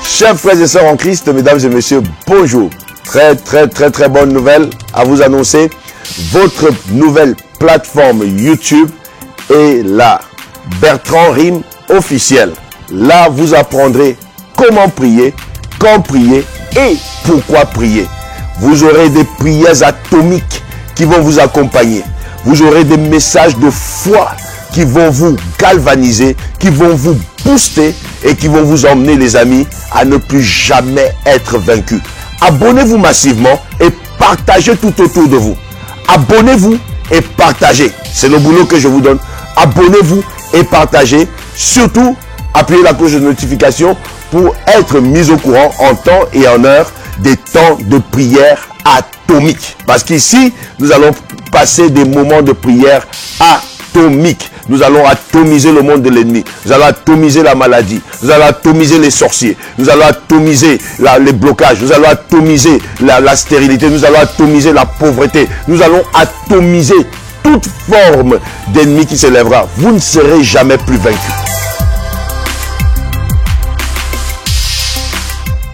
Chers frères et sœurs en Christ, mesdames et messieurs, bonjour. Très bonne nouvelle à vous annoncer. Votre nouvelle plateforme YouTube est la Bertrand Rime officielle. Là, vous apprendrez comment prier, quand prier et pourquoi prier. Vous aurez des prières atomiques qui vont vous accompagner. Vous aurez des messages de foi qui vont vous galvaniser, qui vont vous booster et qui vont vous emmener, les amis, à ne plus jamais être vaincus. Abonnez-vous massivement et partagez tout autour de vous. Abonnez-vous et partagez. C'est le boulot que je vous donne. Abonnez-vous et partagez. Surtout, appuyez la cloche de notification pour être mis au courant en temps et en heure des temps de prière atomique. Parce qu'ici, nous allons passer des moments de prière atomique. Nous allons atomiser le monde de l'ennemi. Nous allons atomiser la maladie. Nous allons atomiser les sorciers. Nous allons atomiser les blocages. Nous allons atomiser la stérilité. Nous allons atomiser la pauvreté. Nous allons atomiser toute forme d'ennemi qui s'élèvera. Vous ne serez jamais plus vaincus.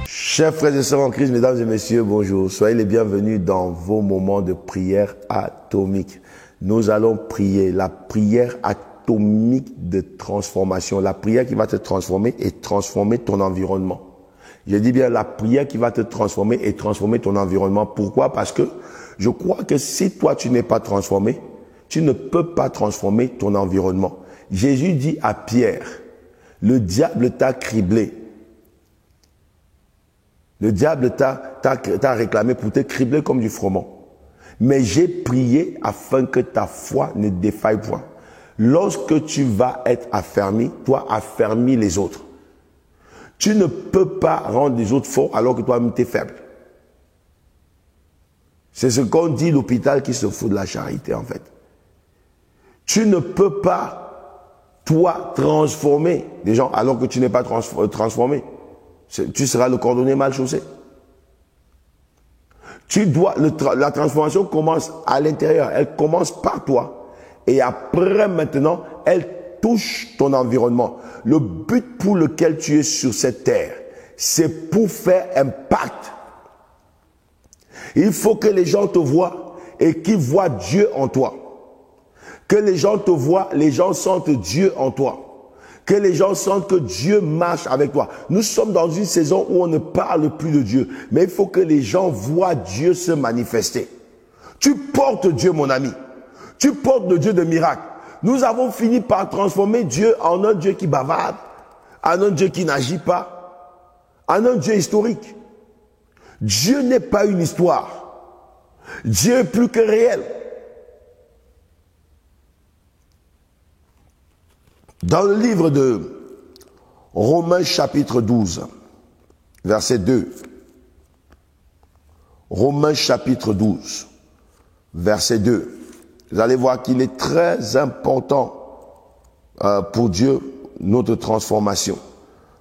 Chers frères et sœurs en Christ, mesdames et messieurs, bonjour. Soyez les bienvenus dans vos moments de prière atomique. Nous allons prier la prière atomique de transformation. La prière qui va te transformer et transformer ton environnement. Je dis bien la prière qui va te transformer et transformer ton environnement. Pourquoi? Parce que je crois que si toi tu n'es pas transformé, tu ne peux pas transformer ton environnement. Jésus dit à Pierre, le diable t'a criblé. Le diable t'a réclamé pour te cribler comme du froment. Mais j'ai prié afin que ta foi ne défaille point. Lorsque tu vas être affermi, toi affermis les autres. Tu ne peux pas rendre les autres forts alors que toi-même tu es faible. C'est ce qu'on dit l'hôpital qui se fout de la charité en fait. Tu ne peux pas, toi, transformer des gens alors que tu n'es pas transformé. Tu seras le cordonnier mal chaussé. Tu dois, la transformation commence à l'intérieur. Elle commence par toi. Et après, maintenant, elle touche ton environnement. Le but pour lequel tu es sur cette terre, c'est pour faire impact. Il faut que les gens te voient et qu'ils voient Dieu en toi. Que les gens te voient, les gens sentent Dieu en toi. Que les gens sentent que Dieu marche avec toi. Nous sommes dans une saison où on ne parle plus de Dieu. Mais il faut que les gens voient Dieu se manifester. Tu portes Dieu, mon ami. Tu portes le Dieu de miracles. Nous avons fini par transformer Dieu en un Dieu qui bavarde, en un Dieu qui n'agit pas, en un Dieu historique. Dieu n'est pas une histoire. Dieu est plus que réel. Dans le livre de Romains chapitre 12, verset 2. Romains chapitre 12, verset 2. Vous allez voir qu'il est très important pour Dieu, notre transformation.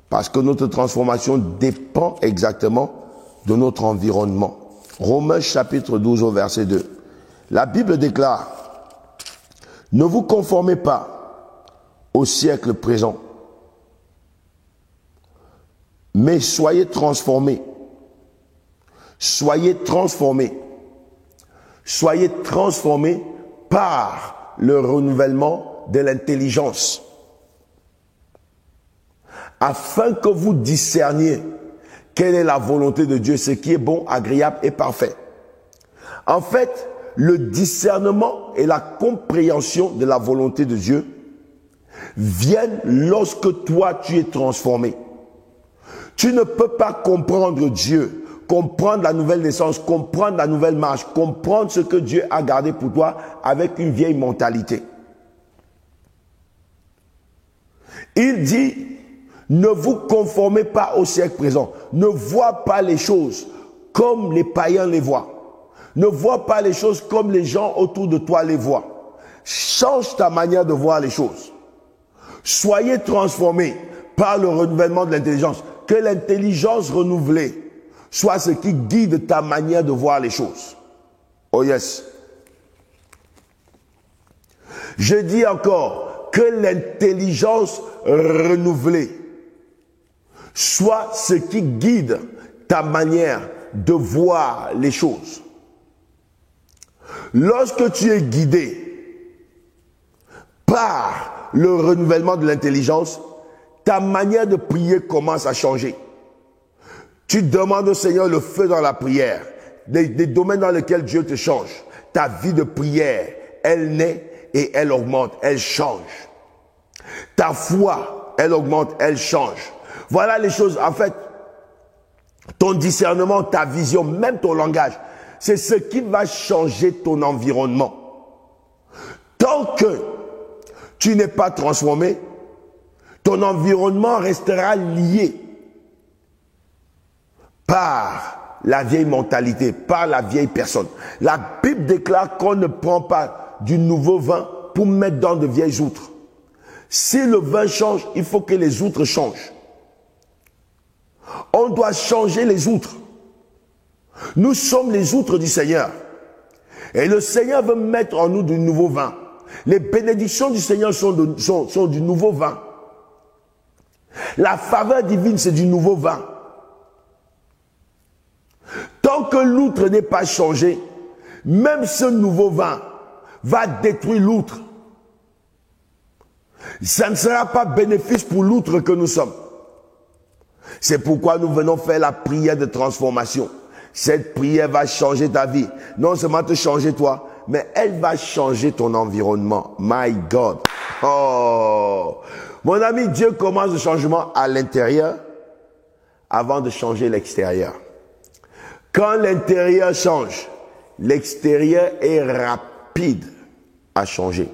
Parce que notre transformation dépend exactement de notre environnement. Romains chapitre 12 au verset 2. La Bible déclare, ne vous conformez pas au siècle présent, mais soyez transformés. Soyez transformés. Soyez transformés par le renouvellement de l'intelligence, afin que vous discerniez quelle est la volonté de Dieu, ce qui est bon, agréable et parfait. En fait, le discernement et la compréhension de la volonté de Dieu viennent lorsque toi tu es transformé. Tu ne peux pas comprendre Dieu, comprendre la nouvelle naissance, comprendre la nouvelle marche, comprendre ce que Dieu a gardé pour toi avec une vieille mentalité. Il dit, ne vous conformez pas au siècle présent. Ne vois pas les choses comme les païens les voient. Ne vois pas les choses comme les gens autour de toi les voient. Change ta manière de voir les choses. Soyez transformés par le renouvellement de l'intelligence. Que l'intelligence renouvelée soit ce qui guide ta manière de voir les choses. Oh yes. Je dis encore, que l'intelligence renouvelée soit ce qui guide ta manière de voir les choses. Lorsque tu es guidé par le renouvellement de l'intelligence, ta manière de prier commence à changer. Tu demandes au Seigneur le feu dans la prière, des domaines dans lesquels Dieu te change. Ta vie de prière, elle naît et elle augmente, elle change. Ta foi, elle augmente, elle change. Voilà les choses, en fait, ton discernement, ta vision, même ton langage, c'est ce qui va changer ton environnement. Tant que tu n'es pas transformé, ton environnement restera lié par la vieille mentalité, par la vieille personne. La Bible déclare qu'on ne prend pas du nouveau vin pour mettre dans de vieilles outres. Si le vin change, il faut que les outres changent. On doit changer les outres. Nous sommes les outres du Seigneur. Et le Seigneur veut mettre en nous du nouveau vin. Les bénédictions du Seigneur sont du nouveau vin. La faveur divine, c'est du nouveau vin. Tant que l'outre n'est pas changé, même ce nouveau vin va détruire l'outre. Ça ne sera pas bénéfice pour l'outre que nous sommes. C'est pourquoi nous venons faire la prière de transformation. Cette prière va changer ta vie. Non seulement te changer toi, mais elle va changer ton environnement. My God. Oh. Mon ami, Dieu commence le changement à l'intérieur avant de changer l'extérieur. Quand l'intérieur change, l'extérieur est rapide à changer.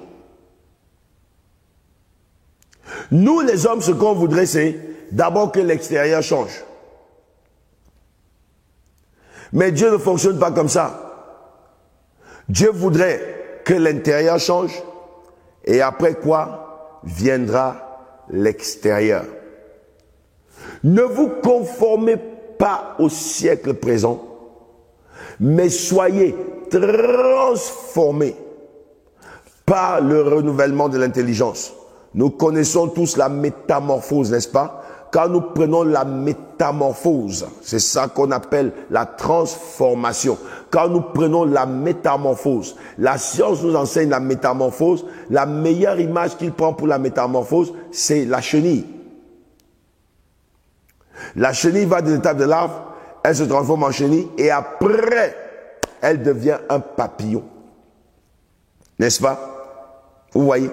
Nous, les hommes, ce qu'on voudrait, c'est d'abord que l'extérieur change. Mais Dieu ne fonctionne pas comme ça. Dieu voudrait que l'intérieur change et après quoi viendra l'extérieur. Ne vous conformez pas au siècle présent, mais soyez transformés par le renouvellement de l'intelligence. Nous connaissons tous la métamorphose, n'est-ce pas? Quand nous prenons la métamorphose, c'est ça qu'on appelle la transformation. Quand nous prenons la métamorphose, la science nous enseigne la métamorphose. La meilleure image qu'il prend pour la métamorphose, c'est la chenille. La chenille va de l'étape de larve, elle se transforme en chenille et après, elle devient un papillon. N'est-ce pas? Vous voyez?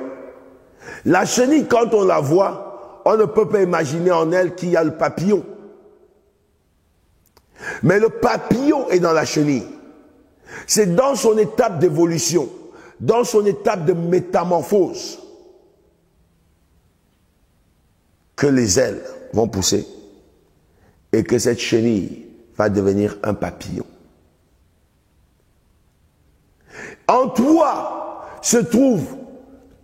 La chenille, quand on la voit, on ne peut pas imaginer en elle qu'il y a le papillon. Mais le papillon est dans la chenille. C'est dans son étape d'évolution, dans son étape de métamorphose, que les ailes vont pousser et que cette chenille va devenir un papillon. En toi se trouve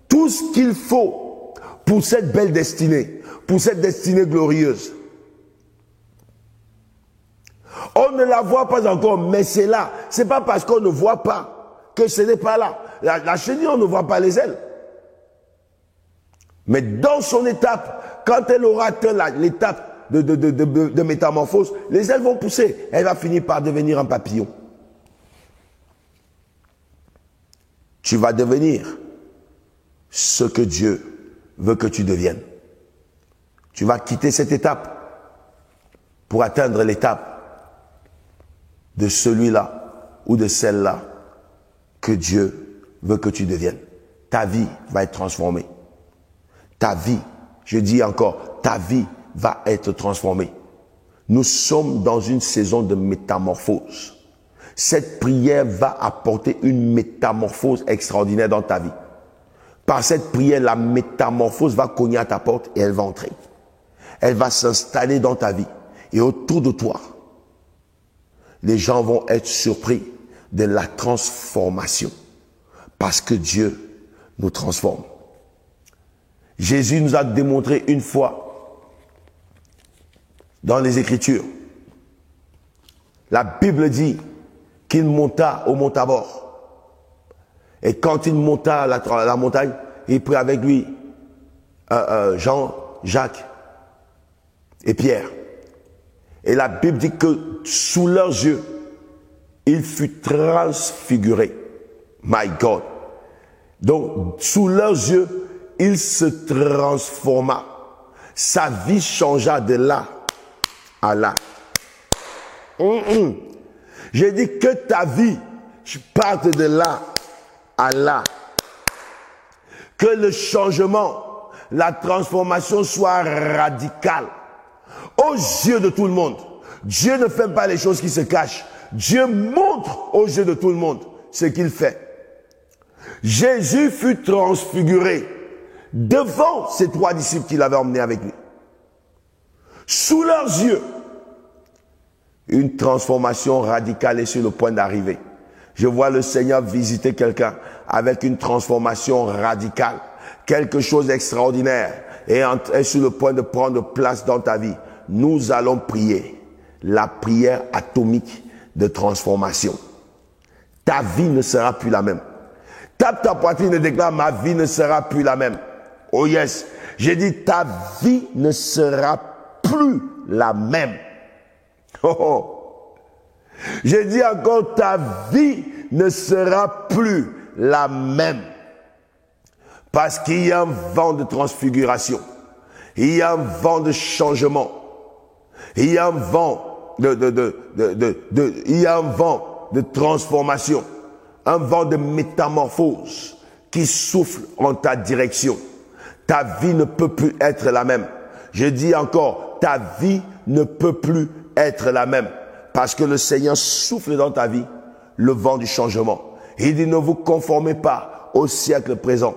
tout ce qu'il faut pour cette belle destinée, pour cette destinée glorieuse. On ne la voit pas encore, mais c'est là. C'est pas parce qu'on ne voit pas que ce n'est pas là. La chenille, on ne voit pas les ailes. Mais dans son étape, quand elle aura atteint l'étape de métamorphose, les ailes vont pousser. Elle va finir par devenir un papillon. Tu vas devenir ce que Dieu veut que tu deviennes. Tu vas quitter cette étape pour atteindre l'étape de celui-là ou de celle-là que Dieu veut que tu deviennes. Ta vie va être transformée. Ta vie, je dis encore, ta vie va être transformée. Nous sommes dans une saison de métamorphose. Cette prière va apporter une métamorphose extraordinaire dans ta vie. Par cette prière, la métamorphose va cogner à ta porte et elle va entrer. Elle va s'installer dans ta vie. Et autour de toi, les gens vont être surpris de la transformation. Parce que Dieu nous transforme. Jésus nous a démontré une fois dans les Écritures. La Bible dit qu'il monta au mont Tabor. Et quand il monta à la montagne, il prit avec lui Jean, Jacques et Pierre. Et la Bible dit que sous leurs yeux, il fut transfiguré. My God. Donc, sous leurs yeux, il se transforma. Sa vie changea de là à là. J'ai dit que ta vie parte de là à là. Que le changement, la transformation soit radicale. Aux yeux de tout le monde. Dieu ne fait pas les choses qui se cachent. Dieu montre aux yeux de tout le monde ce qu'il fait. Jésus fut transfiguré devant ces 3 disciples qu'il avait emmenés avec lui. Sous leurs yeux, une transformation radicale est sur le point d'arriver. Je vois le Seigneur visiter quelqu'un avec une transformation radicale. Quelque chose d'extraordinaire est sur le point de prendre place dans ta vie. Nous allons prier la prière atomique de transformation. Ta vie ne sera plus la même. Tape ta poitrine et déclare: ma vie ne sera plus la même. Oh yes. J'ai dit: ta vie ne sera plus la même. Oh oh. J'ai dit encore: ta vie ne sera plus la même. Parce qu'il y a un vent de transfiguration. Il y a un vent de changement. Il y a un vent il y a un vent de transformation. Un vent de métamorphose qui souffle en ta direction. Ta vie ne peut plus être la même. Je dis encore, ta vie ne peut plus être la même. Parce que le Seigneur souffle dans ta vie le vent du changement. Il dit: ne vous conformez pas au siècle présent.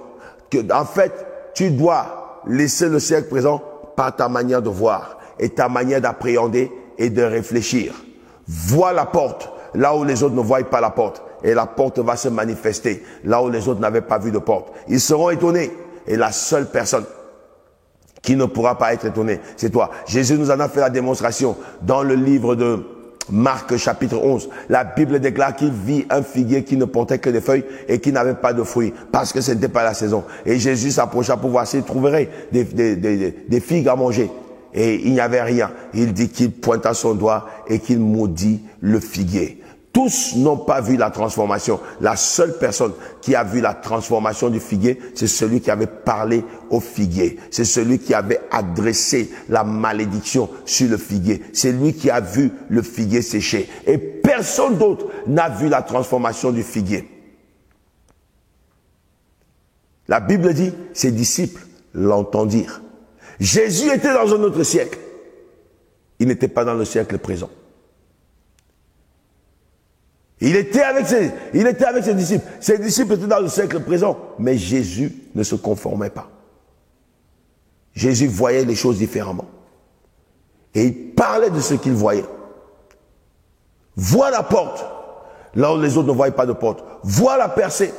En fait, tu dois laisser le siècle présent par ta manière de voir et ta manière d'appréhender et de réfléchir. Vois la porte là où les autres ne voient pas la porte. Et la porte va se manifester là où les autres n'avaient pas vu de porte. Ils seront étonnés. Et la seule personne qui ne pourra pas être étonnée, c'est toi. Jésus nous en a fait la démonstration dans le livre de Marc chapitre 11. La Bible déclare qu'il vit un figuier qui ne portait que des feuilles et qui n'avait pas de fruits parce que ce n'était pas la saison. Et Jésus s'approcha pour voir s'il trouverait des figues à manger. Et il n'y avait rien. Il dit qu'il pointa son doigt et qu'il maudit le figuier. Tous n'ont pas vu la transformation. La seule personne qui a vu la transformation du figuier, c'est celui qui avait parlé au figuier. C'est celui qui avait adressé la malédiction sur le figuier. C'est lui qui a vu le figuier sécher. Et personne d'autre n'a vu la transformation du figuier. La Bible dit, ses disciples l'entendirent. Jésus était dans un autre siècle. Il n'était pas dans le siècle présent. Il était avec ses disciples. Ses disciples étaient dans le siècle présent. Mais Jésus ne se conformait pas. Jésus voyait les choses différemment. Et il parlait de ce qu'il voyait. Vois la porte, là où les autres ne voient pas de porte. Vois la percée,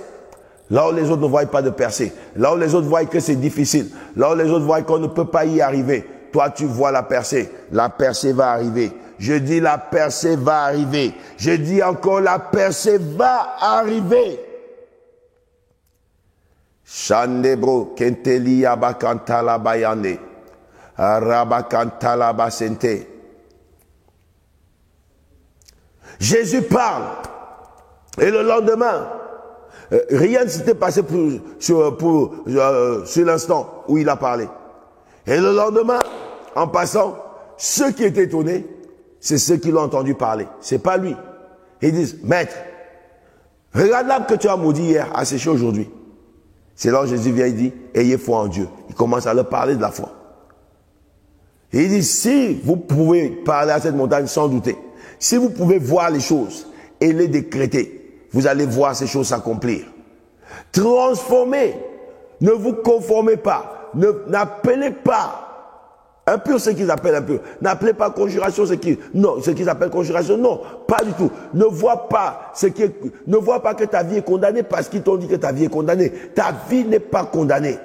là où les autres ne voient pas de percée. Là où les autres voient que c'est difficile. Là où les autres voient qu'on ne peut pas y arriver. Toi, tu vois la percée. La percée va arriver. Je dis la percée va arriver. Je dis encore la percée va arriver. Shandebro kenteli abakantala bayane. Arabakantala basente. Jésus parle. Et le lendemain, rien ne s'était passé sur l'instant où il a parlé. Et le lendemain, en passant, ceux qui étaient étonnés, c'est ceux qui l'ont entendu parler. C'est pas lui. Ils disent: maître, regarde l'arbre que tu as maudit hier, a séché aujourd'hui. C'est là où Jésus vient et dit: ayez foi en Dieu. Il commence à leur parler de la foi. Et il dit: si vous pouvez parler à cette montagne sans douter, si vous pouvez voir les choses et les décréter, vous allez voir ces choses s'accomplir. Transformez. Ne vous conformez pas. N'appelez pas impur ce qu'ils appellent impur. N'appelez pas conjuration ce qu'ils appellent conjuration. Non, pas du tout. Ne vois pas que ta vie est condamnée parce qu'ils t'ont dit que ta vie est condamnée. Ta vie n'est pas condamnée.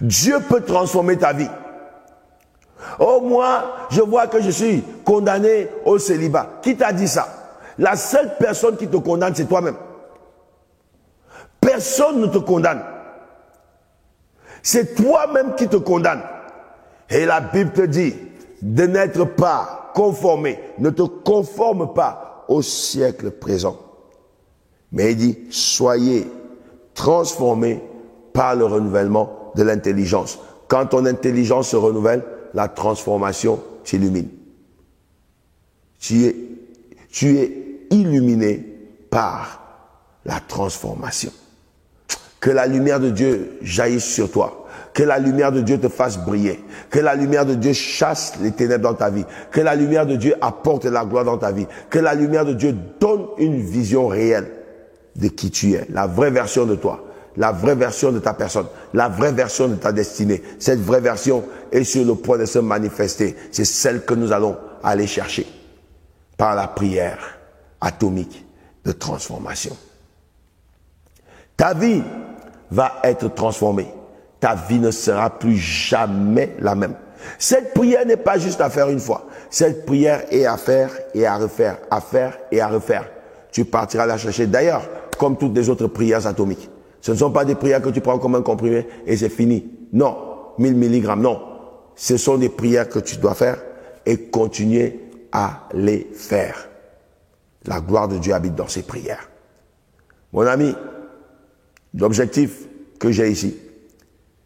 Dieu peut transformer ta vie. Oh, moi, je vois que je suis condamné au célibat. Qui t'a dit ça? La seule personne qui te condamne, c'est toi-même. Personne ne te condamne. C'est toi-même qui te condamne. Et la Bible te dit de n'être pas conformé, ne te conforme pas au siècle présent. Mais il dit, soyez transformés par le renouvellement de l'intelligence. Quand ton intelligence se renouvelle, la transformation s'illumine. Tu es illuminé par la transformation. Que la lumière de Dieu jaillisse sur toi. Que la lumière de Dieu te fasse briller. Que la lumière de Dieu chasse les ténèbres dans ta vie. Que la lumière de Dieu apporte la gloire dans ta vie. Que la lumière de Dieu donne une vision réelle de qui tu es. La vraie version de toi. La vraie version de ta personne. La vraie version de ta destinée. Cette vraie version est sur le point de se manifester. C'est celle que nous allons aller chercher par la prière atomique de transformation. Ta vie va être transformée. Ta vie ne sera plus jamais la même. Cette prière n'est pas juste à faire une fois. Cette prière est à faire et à refaire, à faire et à refaire. Tu partiras la chercher. D'ailleurs, comme toutes les autres prières atomiques. Ce ne sont pas des prières que tu prends comme un comprimé et c'est fini. Non, 1000 mg, non. Ce sont des prières que tu dois faire et continuer à les faire. La gloire de Dieu habite dans ces prières. Mon ami, l'objectif que j'ai ici,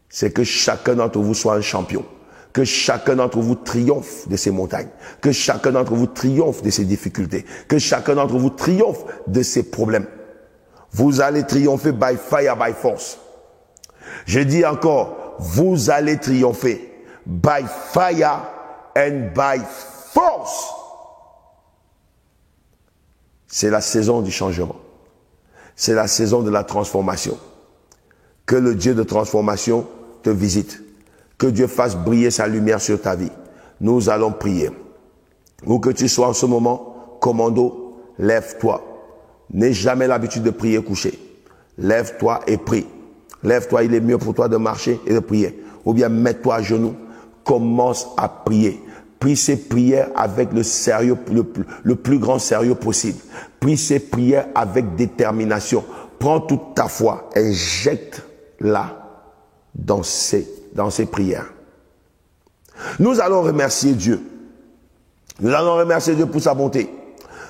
c'est que chacun d'entre vous soit un champion. Que chacun d'entre vous triomphe de ses montagnes. Que chacun d'entre vous triomphe de ses difficultés. Que chacun d'entre vous triomphe de ses problèmes. Vous allez triompher by fire, by force. Je dis encore, vous allez triompher by fire and by force. C'est la saison du changement. C'est la saison de la transformation. Que le Dieu de transformation te visite. Que Dieu fasse briller sa lumière sur ta vie. Nous allons prier. Où que tu sois en ce moment, commando, lève-toi. N'aie jamais l'habitude de prier couché. Lève-toi et prie. Lève-toi, il est mieux pour toi de marcher et de prier. Ou bien mets-toi à genoux. Commence à prier. Prie ces prières avec le sérieux, le plus grand sérieux possible. Prie ces prières avec détermination. Prends toute ta foi, injecte-la dans ces prières. Nous allons remercier Dieu. Nous allons remercier Dieu pour sa bonté.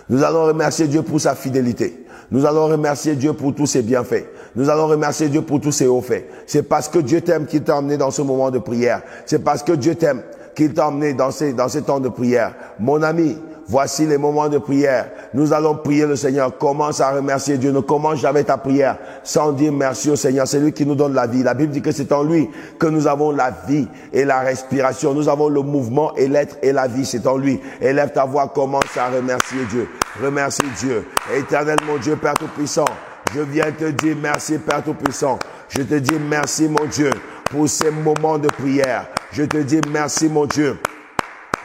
Nous allons remercier Dieu pour sa fidélité. Nous allons remercier Dieu pour tous ses bienfaits. Nous allons remercier Dieu pour tous ses hauts faits. C'est parce que Dieu t'aime qu'il t'a emmené dans ce moment de prière. C'est parce que Dieu t'aime qu'il t'a emmené dans ces temps de prière. Mon ami, voici les moments de prière. Nous allons prier le Seigneur. Commence à remercier Dieu. Ne commence jamais ta prière sans dire merci au Seigneur. C'est lui qui nous donne la vie. La Bible dit que c'est en lui que nous avons la vie et la respiration. Nous avons le mouvement et l'être et la vie. C'est en lui. Élève ta voix. Commence à remercier Dieu. Remercie Dieu. Éternel mon Dieu, Père Tout-Puissant. Je viens te dire merci, Père Tout-Puissant. Je te dis merci, mon Dieu, pour ces moments de prière. Je te dis merci, mon Dieu,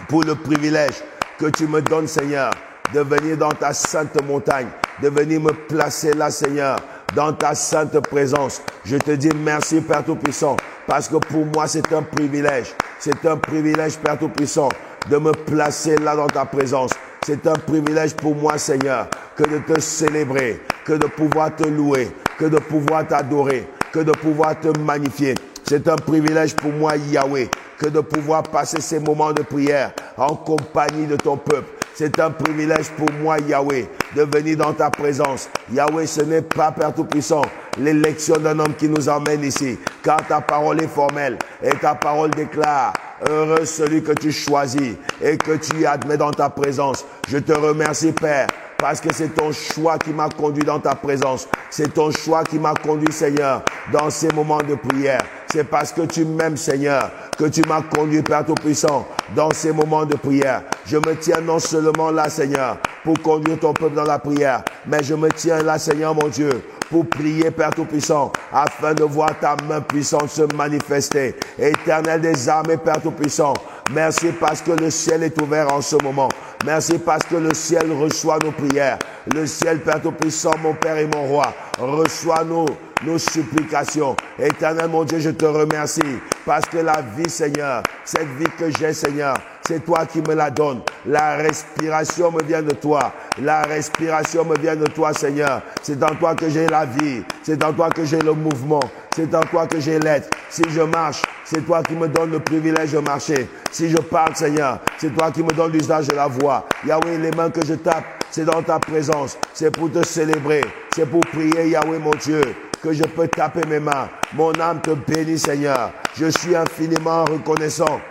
pour le privilège que tu me donnes, Seigneur, de venir dans ta sainte montagne, de venir me placer là, Seigneur, dans ta sainte présence. Je te dis merci, Père Tout-Puissant, parce que pour moi, c'est un privilège. C'est un privilège, Père Tout-Puissant, de me placer là dans ta présence. C'est un privilège pour moi, Seigneur, que de te célébrer, que de pouvoir te louer, que de pouvoir t'adorer, que de pouvoir te magnifier. C'est un privilège pour moi, Yahweh, que de pouvoir passer ces moments de prière en compagnie de ton peuple. C'est un privilège pour moi, Yahweh, de venir dans ta présence. Yahweh, ce n'est pas, Père Tout-Puissant, l'élection d'un homme qui nous emmène ici, car ta parole est formelle et ta parole déclare: heureux celui que tu choisis et que tu admets dans ta présence. Je te remercie, Père, parce que c'est ton choix qui m'a conduit dans ta présence. C'est ton choix qui m'a conduit, Seigneur, dans ces moments de prière. C'est parce que tu m'aimes, Seigneur, que tu m'as conduit, Père Tout-Puissant, dans ces moments de prière. Je me tiens non seulement là, Seigneur, pour conduire ton peuple dans la prière, mais je me tiens là, Seigneur mon Dieu, pour prier, Père Tout-Puissant, afin de voir ta main puissante se manifester. Éternel des armées, Père Tout-Puissant, merci parce que le ciel est ouvert en ce moment. Merci parce que le ciel reçoit nos prières. Le ciel, Père Tout-Puissant, mon Père et mon Roi, reçois nos supplications. Éternel, mon Dieu, je te remercie parce que la vie, Seigneur, cette vie que j'ai, Seigneur, c'est toi qui me la donnes. La respiration me vient de toi. La respiration me vient de toi, Seigneur. C'est en toi que j'ai la vie. C'est en toi que j'ai le mouvement. C'est en toi que j'ai l'être. Si je marche, c'est toi qui me donnes le privilège de marcher. Si je parle, Seigneur, c'est toi qui me donnes l'usage de la voix. Yahweh, les mains que je tape, c'est dans ta présence. C'est pour te célébrer. C'est pour prier, Yahweh, mon Dieu, que je peux taper mes mains. Mon âme te bénit, Seigneur. Je suis infiniment reconnaissant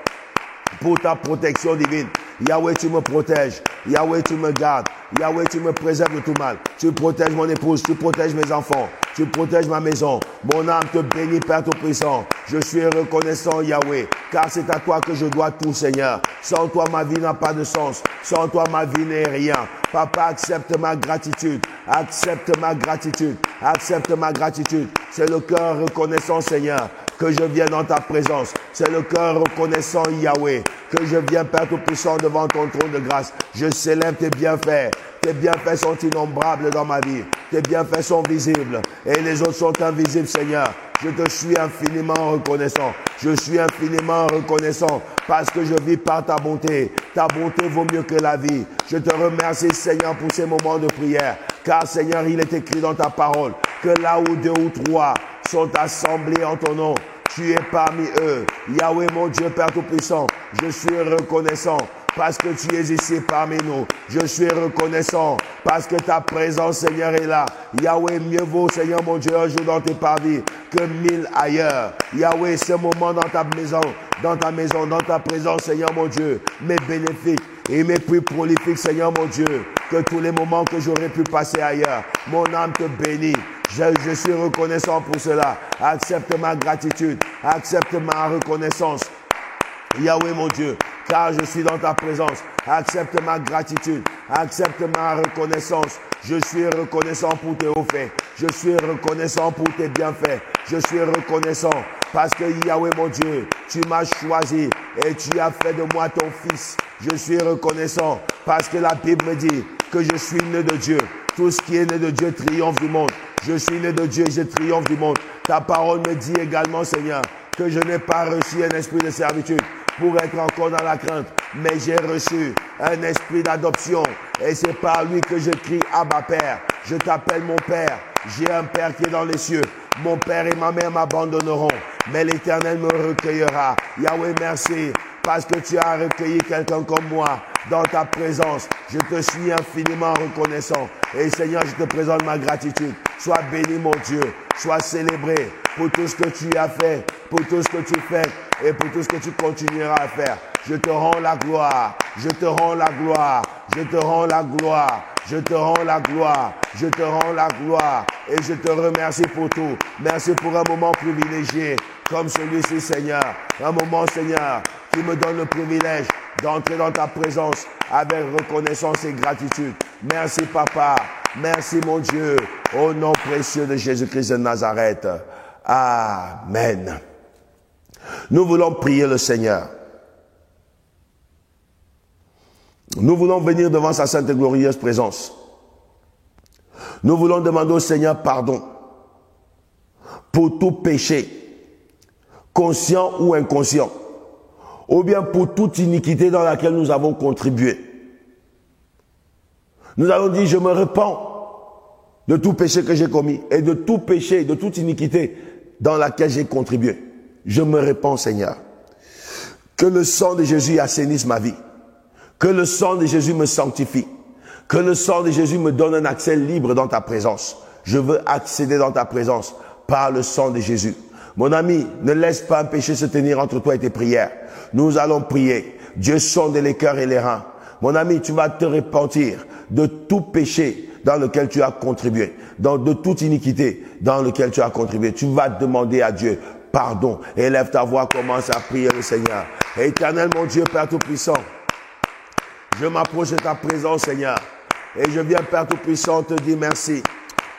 pour ta protection divine. Yahweh, tu me protèges. Yahweh, tu me gardes. Yahweh, tu me préserves de tout mal. Tu protèges mon épouse. Tu protèges mes enfants. Tu protèges ma maison. Mon âme te bénit, Père Tout-Puissant. Je suis reconnaissant, Yahweh, car c'est à toi que je dois tout, Seigneur. Sans toi, ma vie n'a pas de sens. Sans toi, ma vie n'est rien. Papa, accepte ma gratitude. Accepte ma gratitude. Accepte ma gratitude. C'est le cœur reconnaissant, Seigneur, que je viens dans ta présence. C'est le cœur reconnaissant, Yahweh, que je viens, Père Tout-Puissant, devant ton trône de grâce. Je célèbre tes bienfaits. Tes bienfaits sont innombrables dans ma vie. Tes bienfaits sont visibles et les autres sont invisibles, Seigneur. Je te suis infiniment reconnaissant. Je suis infiniment reconnaissant parce que je vis par ta bonté. Ta bonté vaut mieux que la vie. Je te remercie, Seigneur, pour ces moments de prière. Car, Seigneur, il est écrit dans ta parole que là où 2 ou 3 sont assemblés en ton nom, tu es parmi eux. Yahweh, mon Dieu, Père Tout-Puissant, je suis reconnaissant parce que tu es ici parmi nous. Je suis reconnaissant parce que ta présence, Seigneur, est là. Yahweh, mieux vaut, Seigneur, mon Dieu, un jour dans tes parvis que 1000 ailleurs. Yahweh, ce moment dans ta maison, dans ta présence, Seigneur, mon Dieu, mes bénéfiques et mes plus prolifiques, Seigneur, mon Dieu, que tous les moments que j'aurais pu passer ailleurs. Mon âme te bénit. Je suis reconnaissant pour cela. Accepte ma gratitude. Accepte ma reconnaissance. Yahweh, mon Dieu, car je suis dans ta présence. Accepte ma gratitude. Accepte ma reconnaissance. Je suis reconnaissant pour tes hauts faits. Je suis reconnaissant pour tes bienfaits. Je suis reconnaissant parce que Yahweh, mon Dieu, tu m'as choisi et tu as fait de moi ton fils. Je suis reconnaissant parce que la Bible me dit que je suis né de Dieu. Tout ce qui est né de Dieu triomphe du monde. Je suis né de Dieu et je triomphe du monde. Ta parole me dit également, Seigneur, que je n'ai pas reçu un esprit de servitude pour être encore dans la crainte, mais j'ai reçu un esprit d'adoption et c'est par lui que je crie Abba Père. Je t'appelle mon Père. J'ai un Père qui est dans les cieux. Mon Père et ma mère m'abandonneront, mais l'Éternel me recueillera. Yahweh, merci parce que tu as recueilli quelqu'un comme moi dans ta présence. Je te suis infiniment reconnaissant. Et Seigneur, je te présente ma gratitude. Sois béni, mon Dieu. Sois célébré pour tout ce que tu as fait, pour tout ce que tu fais et pour tout ce que tu continueras à faire. Je te rends la gloire. Je te rends la gloire. Je te rends la gloire. Je te rends la gloire. Je te rends la gloire. Et je te remercie pour tout. Merci pour un moment privilégié comme celui-ci, Seigneur. Un moment, Seigneur, qui me donne le privilège d'entrer dans ta présence avec reconnaissance et gratitude. Merci, Papa. Merci, mon Dieu. Au nom précieux de Jésus-Christ de Nazareth. Amen. Nous voulons prier le Seigneur. Nous voulons venir devant sa sainte et glorieuse présence. Nous voulons demander au Seigneur pardon pour tout péché, conscient ou inconscient, ou bien pour toute iniquité dans laquelle nous avons contribué. Nous avons dit, je me repens de tout péché que j'ai commis et de tout péché, de toute iniquité dans laquelle j'ai contribué. Je me repens, Seigneur. Que le sang de Jésus assainisse ma vie. Que le sang de Jésus me sanctifie. Que le sang de Jésus me donne un accès libre dans ta présence. Je veux accéder dans ta présence par le sang de Jésus. Mon ami, ne laisse pas un péché se tenir entre toi et tes prières. Nous allons prier. Dieu sonde les cœurs et les reins. Mon ami, tu vas te repentir de tout péché dans lequel tu as contribué, de toute iniquité dans lequel tu as contribué. Tu vas demander à Dieu pardon. Élève ta voix, commence à prier le Seigneur. Éternel, mon Dieu, Père Tout-Puissant, je m'approche de ta présence, Seigneur. Et je viens, Père Tout-Puissant, te dire merci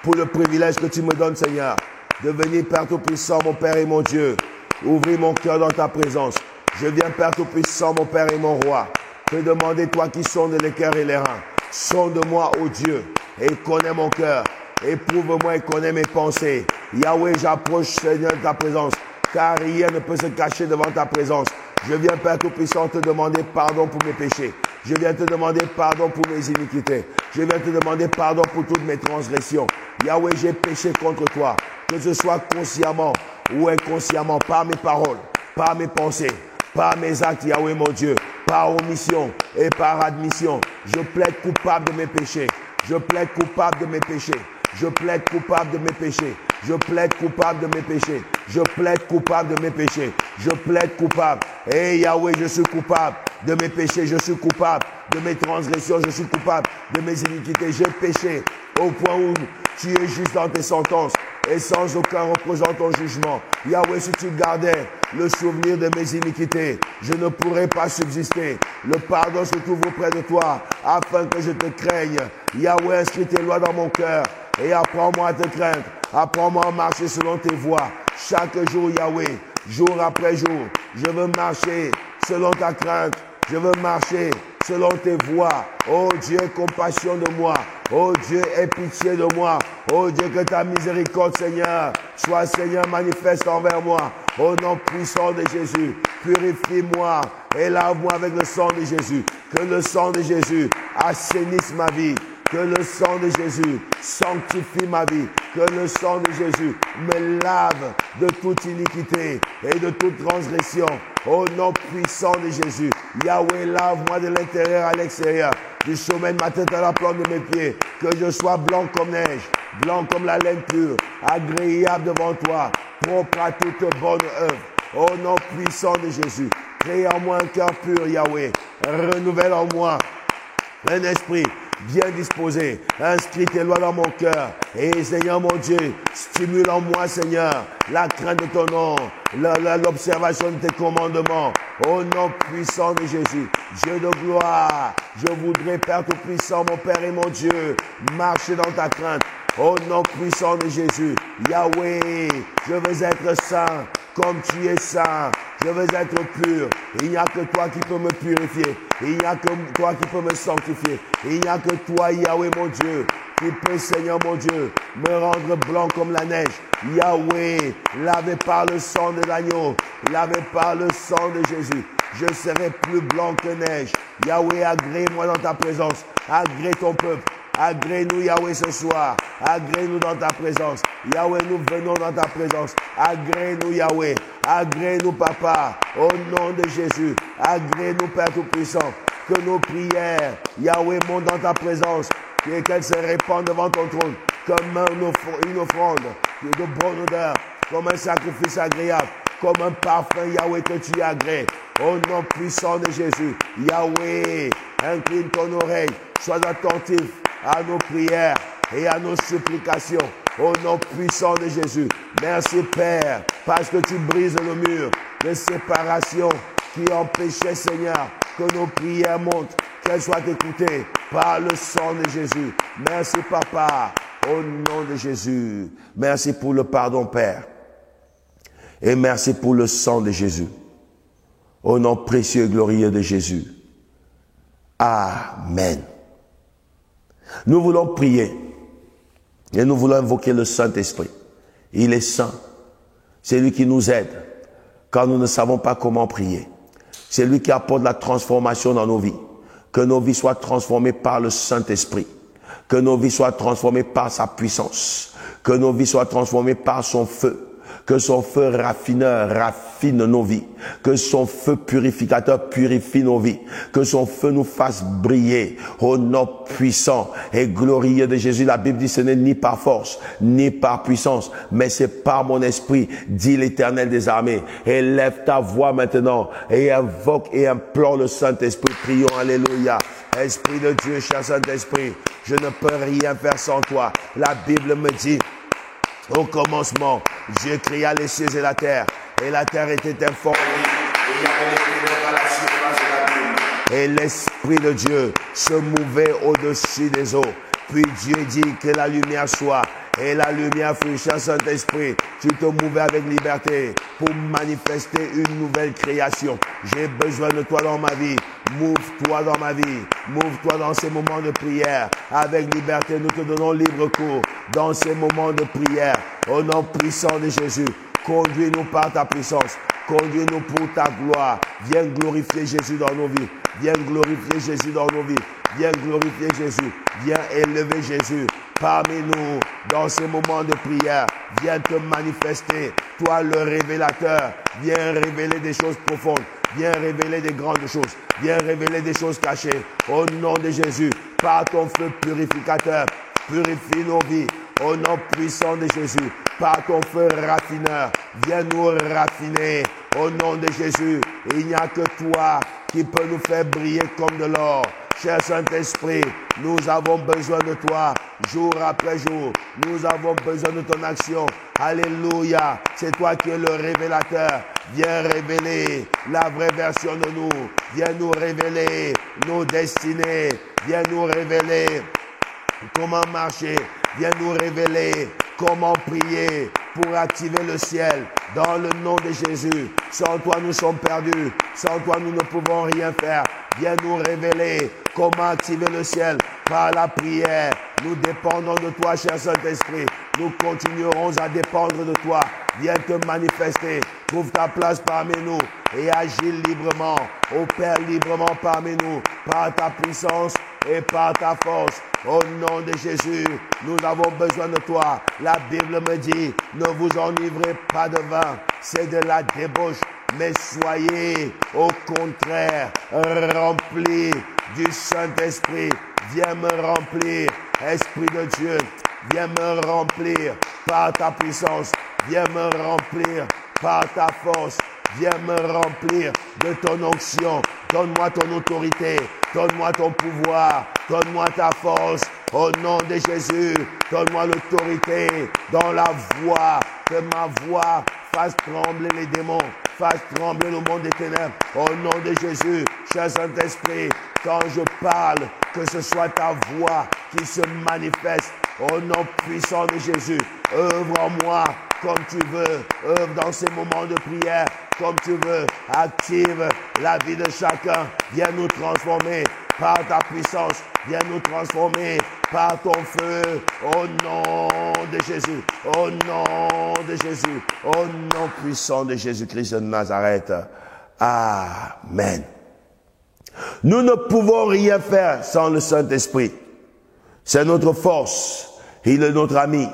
pour le privilège que tu me donnes, Seigneur, de venir, Père Tout-Puissant, mon Père et mon Dieu, ouvrir mon cœur dans ta présence. Je viens, Père Tout-Puissant, mon Père et mon Roi, te demander, toi qui sondes les cœurs et les reins, sonde-moi, ô Dieu, et connais mon cœur. Éprouve-moi et connais mes pensées. Yahweh, j'approche, Seigneur, de ta présence, car rien ne peut se cacher devant ta présence. Je viens, Père Tout-Puissant, te demander pardon pour mes péchés. Je viens te demander pardon pour mes iniquités. Je viens te demander pardon pour toutes mes transgressions. Yahweh, j'ai péché contre toi, que ce soit consciemment ou inconsciemment, par mes paroles, par mes pensées, par mes actes, Yahweh mon Dieu, par omission et par admission. Je plaide coupable de mes péchés. Je plaide coupable de mes péchés. Je plaide coupable de mes péchés. Je plaide coupable de mes péchés. Je plaide coupable de mes péchés. Je plaide coupable. Et Yahweh, je suis coupable de mes péchés. Je suis coupable de mes transgressions. Je suis coupable de mes iniquités. J'ai péché au point où tu es juste dans tes sentences et sans aucun reproche dans ton jugement. Yahweh, si tu gardais le souvenir de mes iniquités, je ne pourrais pas subsister. Le pardon se trouve auprès de toi afin que je te craigne. Yahweh, inscris tes lois dans mon cœur et apprends-moi à te craindre. Apprends-moi à marcher selon tes voies. Chaque jour, Yahweh, jour après jour, je veux marcher selon ta crainte. Je veux marcher selon tes voies. Oh Dieu, aie compassion de moi. Oh Dieu, aie pitié de moi. Oh Dieu, que ta miséricorde, Seigneur, soit, Seigneur, manifeste envers moi. Au nom puissant de Jésus, purifie-moi et lave-moi avec le sang de Jésus. Que le sang de Jésus assainisse ma vie. Que le sang de Jésus sanctifie ma vie. Que le sang de Jésus me lave de toute iniquité et de toute transgression. Au nom puissant de Jésus, Yahweh, lave-moi de l'intérieur à l'extérieur, du sommet de ma tête à la plante de mes pieds. Que je sois blanc comme neige, blanc comme la laine pure, agréable devant toi, propre à toute bonne œuvre. Au nom puissant de Jésus, crée en moi un cœur pur, Yahweh. Renouvelle en moi un esprit bien disposé. Inscris tes lois dans mon cœur. Et Seigneur mon Dieu, stimule en moi, Seigneur, la crainte de ton nom, l'observation de tes commandements. Au nom puissant de Jésus, Dieu de gloire, je voudrais, Père Tout-Puissant, mon Père et mon Dieu, marcher dans ta crainte. Au nom puissant de Jésus, Yahweh, je veux être saint comme tu es saint. Je veux être pur. Il n'y a que toi qui peux me purifier. Il n'y a que toi qui peux me sanctifier. Il n'y a que toi, Yahweh, mon Dieu, qui peut, Seigneur, mon Dieu, me rendre blanc comme la neige. Yahweh, lavé par le sang de l'agneau, lavé par le sang de Jésus, je serai plus blanc que neige. Yahweh, agrée-moi dans ta présence. Agrée ton peuple. Agrée-nous, Yahweh, ce soir. Agrée-nous dans ta présence. Yahweh, nous venons dans ta présence. Agrée-nous, Yahweh. Agrée-nous, Papa. Au nom de Jésus. Agrée-nous, Père Tout-Puissant. Que nos prières, Yahweh, montent dans ta présence. Et qu'elles se répandent devant ton trône. Comme une offrande de bonne odeur. Comme un sacrifice agréable. Comme un parfum, Yahweh, que tu agrées. Au nom puissant de Jésus. Yahweh, incline ton oreille. Sois attentif à nos prières et à nos supplications. Au nom puissant de Jésus. Merci Père, parce que tu brises le mur de séparation qui empêchait, Seigneur, que nos prières montent, qu'elles soient écoutées par le sang de Jésus. Merci Papa, au nom de Jésus. Merci pour le pardon, Père. Et merci pour le sang de Jésus. Au nom précieux et glorieux de Jésus. Amen. Nous voulons prier et nous voulons invoquer le Saint-Esprit. Il est saint. C'est lui qui nous aide quand nous ne savons pas comment prier. C'est lui qui apporte la transformation dans nos vies. Que nos vies soient transformées par le Saint-Esprit. Que nos vies soient transformées par sa puissance. Que nos vies soient transformées par son feu. Que son feu raffineur raffine nos vies. Que son feu purificateur purifie nos vies. Que son feu nous fasse briller au nom puissant et glorieux de Jésus. La Bible dit ce n'est ni par force, ni par puissance, mais c'est par mon esprit, dit l'Éternel des armées. Élève ta voix maintenant et invoque et implore le Saint-Esprit. Prions, alléluia. Esprit de Dieu, cher Saint-Esprit, je ne peux rien faire sans toi. La Bible me dit, au commencement, Dieu créa les cieux et la terre était informée, et il y avait les ténèbres à la surface de la ville. Et l'Esprit de Dieu se mouvait au-dessus des eaux. Puis Dieu dit que la lumière soit, Et la lumière fut, cher Saint-Esprit, tu te mouvais avec liberté pour manifester une nouvelle création. J'ai besoin de toi dans ma vie. Move-toi dans ma vie. Move-toi dans ces moments de prière. Avec liberté, nous te donnons libre cours dans ces moments de prière. Au nom puissant de Jésus, conduis-nous par ta puissance. Conduis-nous pour ta gloire. Viens glorifier Jésus dans nos vies. Viens glorifier Jésus dans nos vies. Viens glorifier Jésus. Viens élever Jésus parmi nous dans ces moments de prière. Viens te manifester, toi le révélateur. Viens révéler des choses profondes. Viens révéler des grandes choses. Viens révéler des choses cachées. Au nom de Jésus, par ton feu purificateur, purifie nos vies. Au nom puissant de Jésus, par ton feu raffineur, viens nous raffiner. Au nom de Jésus, il n'y a que toi qui peux nous faire briller comme de l'or. Cher Saint-Esprit, nous avons besoin de toi, jour après jour. Nous avons besoin de ton action. Alléluia. C'est toi qui es le révélateur. Viens révéler la vraie version de nous. Viens nous révéler nos destinées. Viens nous révéler comment marcher. Viens nous révéler comment prier pour activer le ciel dans le nom de Jésus. Sans toi, nous sommes perdus. Sans toi, nous ne pouvons rien faire. Viens nous révéler comment activer le ciel par la prière. Nous dépendons de toi, cher Saint-Esprit. Nous continuerons à dépendre de toi. Viens te manifester. Trouve ta place parmi nous et agis librement. Opère librement parmi nous par ta puissance et par ta force. Au nom de Jésus, nous avons besoin de toi. La Bible me dit, ne vous enivrez pas de vin, c'est de la débauche. Mais soyez au contraire remplis du Saint-Esprit. Viens me remplir, Esprit de Dieu. Viens me remplir par ta puissance. Viens me remplir par ta force. Viens me remplir de ton onction. Donne-moi ton autorité. Donne-moi ton pouvoir. Donne-moi ta force. Au nom de Jésus, donne-moi l'autorité dans la voix. Que ma voix fasse trembler les démons. Fasse trembler le monde des ténèbres. Au nom de Jésus, cher Saint-Esprit, quand je parle, que ce soit ta voix qui se manifeste. Au nom puissant de Jésus, œuvre en moi comme tu veux. Œuvre dans ces moments de prière comme tu veux. Active la vie de chacun. Viens nous transformer par ta puissance. Viens nous transformer par ton feu. Au nom de Jésus. Au nom de Jésus. Au nom puissant de Jésus-Christ de Nazareth. Amen. Nous ne pouvons rien faire sans le Saint-Esprit. C'est notre force. Il est notre ami.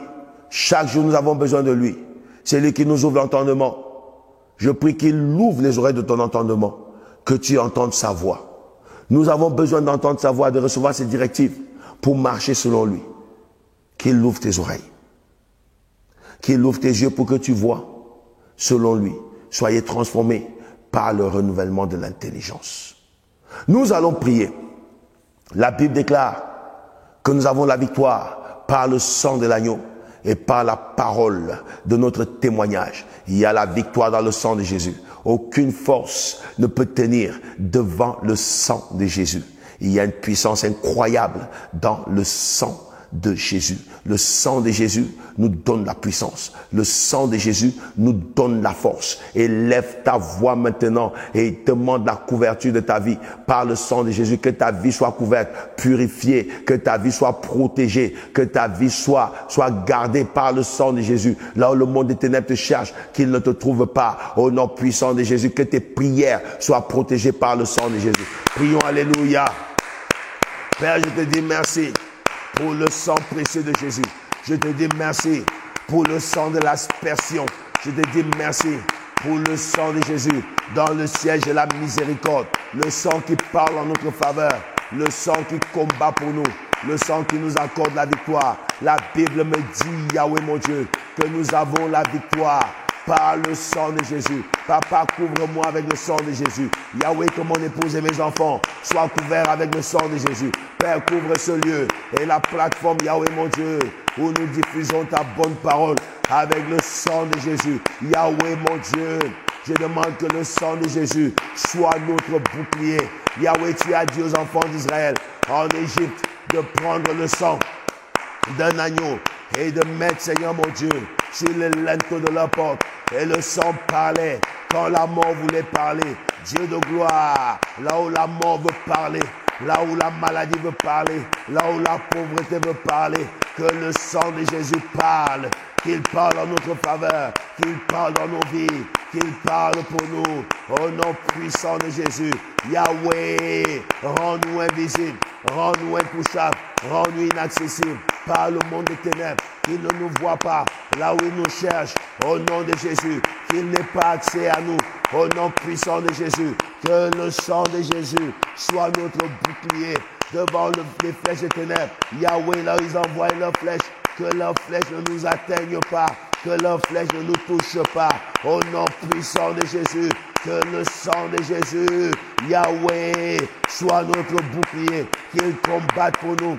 Chaque jour, nous avons besoin de lui. C'est lui qui nous ouvre l'entendement. Je prie qu'il ouvre les oreilles de ton entendement, que tu entendes sa voix. Nous avons besoin d'entendre sa voix, de recevoir ses directives pour marcher selon lui. Qu'il ouvre tes oreilles. Qu'il ouvre tes yeux pour que tu vois selon lui. Soyez transformés par le renouvellement de l'intelligence. Nous allons prier. La Bible déclare que nous avons la victoire par le sang de l'agneau et par la parole de notre témoignage. Il y a la victoire dans le sang de Jésus. Aucune force ne peut tenir devant le sang de Jésus. Il y a une puissance incroyable dans le sang de Jésus. Le sang de Jésus nous donne la puissance. Le sang de Jésus nous donne la force. Élève ta voix maintenant et demande la couverture de ta vie par le sang de Jésus. Que ta vie soit couverte, purifiée, que ta vie soit protégée, que ta vie soit gardée par le sang de Jésus. Là où le monde des ténèbres te cherche, qu'il ne te trouve pas. Au nom puissant de Jésus, que tes prières soient protégées par le sang de Jésus. Prions, alléluia. Père, je te dis merci pour le sang précieux de Jésus. Je te dis merci pour le sang de l'aspersion. Je te dis merci pour le sang de Jésus dans le siège de la miséricorde. Le sang qui parle en notre faveur. Le sang qui combat pour nous. Le sang qui nous accorde la victoire. La Bible me dit, Yahweh mon Dieu, que nous avons la victoire par le sang de Jésus. Papa, couvre-moi avec le sang de Jésus. Yahweh, que mon épouse et mes enfants soient couverts avec le sang de Jésus. Père, couvre ce lieu et la plateforme, Yahweh mon Dieu, où nous diffusons ta bonne parole avec le sang de Jésus. Yahweh mon Dieu, je demande que le sang de Jésus soit notre bouclier. Yahweh, tu as dit aux enfants d'Israël en Égypte de prendre le sang d'un agneau et de mettre, Seigneur mon Dieu, sur les linteaux de la porte. Et le sang parlait quand la mort voulait parler. Dieu de gloire, là où la mort veut parler, là où la maladie veut parler, là où la pauvreté veut parler, que le sang de Jésus parle, qu'il parle en notre faveur, qu'il parle dans nos vies, qu'il parle pour nous, au nom puissant de Jésus. Yahweh, rends-nous invisibles, rends-nous intouchables, rends-nous inaccessibles par le monde des ténèbres, qu'il ne nous voit pas là où il nous cherche, au nom de Jésus, qu'il n'ait pas accès à nous, au nom puissant de Jésus, que le sang de Jésus soit notre bouclier devant les flèches des ténèbres. Yahweh, là où ils envoient leurs flèches, que leurs flèches ne nous atteignent pas, que leurs flèches ne nous touchent pas, au nom puissant de Jésus, que le sang de Jésus, Yahweh, soit notre bouclier, qu'il combatte pour nous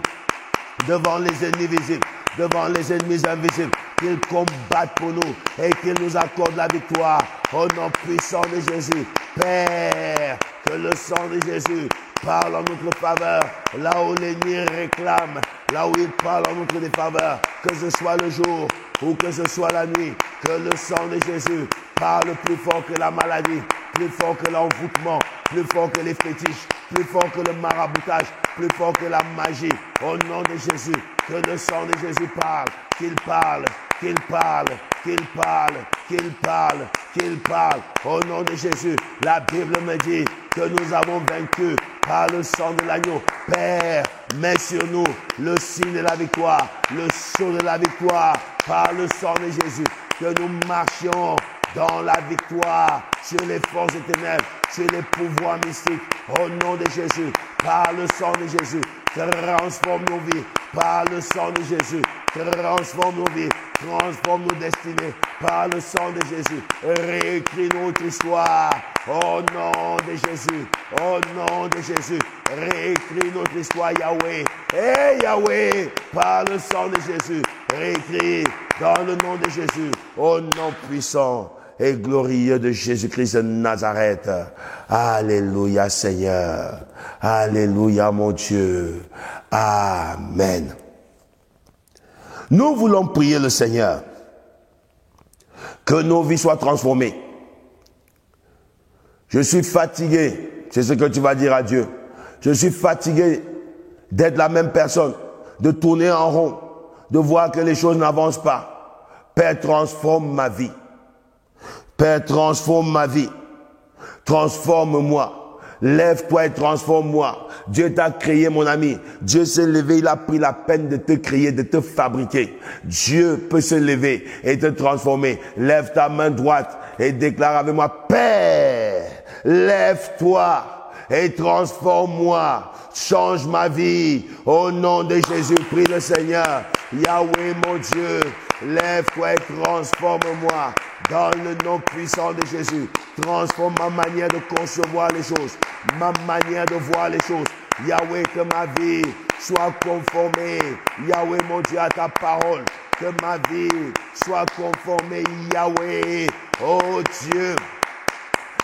devant les ennemis visibles, devant les ennemis invisibles, qu'il combatte pour nous et qu'il nous accorde la victoire, au nom puissant de Jésus. Père, que le sang de Jésus parle en notre faveur, là où l'ennemi réclame, là où il parle en notre défaveur, que ce soit le jour ou que ce soit la nuit, que le sang de Jésus parle plus fort que la maladie, plus fort que l'envoûtement, plus fort que les fétiches, plus fort que le maraboutage, plus fort que la magie. Au nom de Jésus, que le sang de Jésus parle, qu'il parle, qu'il parle, qu'il parle, qu'il parle, qu'il parle. Au nom de Jésus, la Bible me dit que nous avons vaincu par le sang de l'agneau. Père, mets sur nous le signe de la victoire, le sceau de la victoire par le sang de Jésus. Que nous marchions dans la victoire sur les forces des ténèbres, sur les pouvoirs mystiques. Au nom de Jésus, par le sang de Jésus, transforme nos vies. Par le sang de Jésus, transforme nos vies, transforme nos destinées. Par le sang de Jésus, réécris notre histoire. Au nom de Jésus, au nom de Jésus, réécris notre histoire, Yahweh. Et Yahweh, par le sang de Jésus, réécris dans le nom de Jésus, au nom puissant et glorieux de Jésus-Christ de Nazareth. Alléluia, Seigneur. Alléluia, mon Dieu. Amen. Nous voulons prier le Seigneur que nos vies soient transformées. Je suis fatigué, c'est ce que tu vas dire à Dieu. Je suis fatigué d'être la même personne, de tourner en rond, de voir que les choses n'avancent pas. Père, transforme ma vie. Père, transforme ma vie. Transforme-moi. Lève-toi et transforme-moi. Dieu t'a créé, mon ami. Dieu s'est levé, il a pris la peine de te créer, de te fabriquer. Dieu peut se lever et te transformer. Lève ta main droite et déclare avec moi, Père, lève-toi et transforme-moi. Change ma vie. Au nom de Jésus, prie le Seigneur. Yahweh, mon Dieu, lève-toi et transforme-moi. Dans le nom puissant de Jésus, transforme ma manière de concevoir les choses, ma manière de voir les choses. Yahweh, que ma vie soit conformée, Yahweh, mon Dieu, à ta parole. Que ma vie soit conformée, Yahweh, oh Dieu,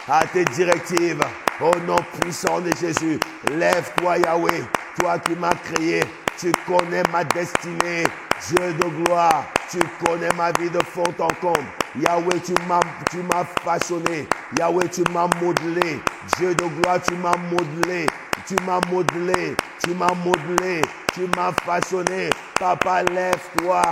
à tes directives. Au nom puissant de Jésus, lève-toi, Yahweh, toi qui m'as créé, tu connais ma destinée. Dieu de gloire, tu connais ma vie de fond en comble. Yahweh, tu m'as façonné. Yahweh, tu m'as modelé. Dieu de gloire, tu m'as modelé. Tu m'as modelé. Tu m'as modelé. Tu m'as façonné. Papa, lève-toi.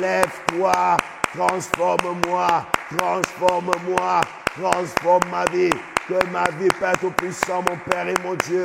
Lève-toi. Transforme-moi. Transforme-moi. Transforme ma vie. Que ma vie, Père Tout-Puissant, mon Père et mon Dieu,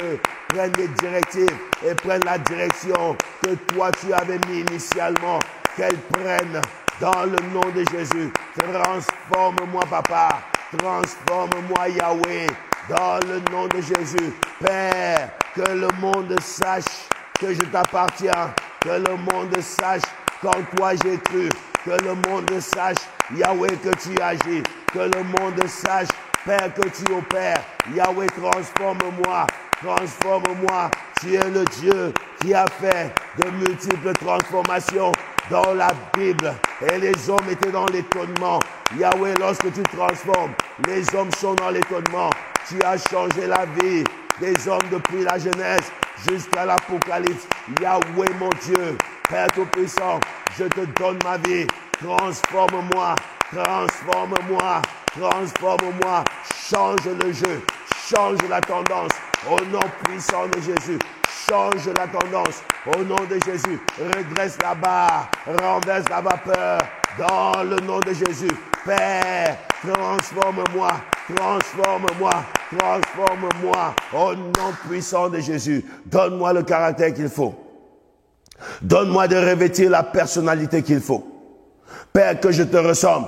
prenne les directives et prenne la direction que toi tu avais mis initialement. Qu'elle prenne dans le nom de Jésus. Transforme-moi, Papa. Transforme-moi, Yahweh, dans le nom de Jésus. Père, que le monde sache que je t'appartiens. Que le monde sache qu'en toi j'ai cru. Que le monde sache, Yahweh, que tu agis. Que le monde sache, Père, que tu opères. Yahweh, transforme-moi. Transforme-moi. Tu es le Dieu qui a fait de multiples transformations dans la Bible. Et les hommes étaient dans l'étonnement. Yahweh, lorsque tu transformes, les hommes sont dans l'étonnement. Tu as changé la vie des hommes depuis la Genèse jusqu'à l'Apocalypse. Yahweh, mon Dieu, Père Tout-Puissant, Je te donne ma vie. Transforme-moi. Transforme-moi. Transforme-moi. Change le jeu. Change la tendance. Au nom puissant de Jésus. Change la tendance. Au nom de Jésus. Redresse la barre. Renverse la vapeur. Dans le nom de Jésus. Père, transforme-moi. Transforme-moi. Transforme-moi. Au nom puissant de Jésus. Donne-moi le caractère qu'il faut. Donne-moi de revêtir la personnalité qu'il faut. Père, que je te ressemble.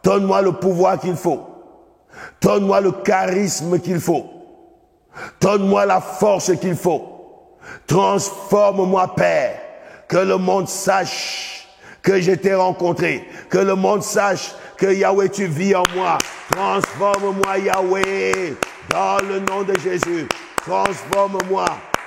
Donne-moi le pouvoir qu'il faut. Donne-moi le charisme qu'il faut. Donne-moi la force qu'il faut. Transforme-moi, Père. Que le monde sache que je t'ai rencontré. Que le monde sache que Yahweh, tu vis en moi. Transforme-moi, Yahweh. Dans le nom de Jésus. Transforme-moi.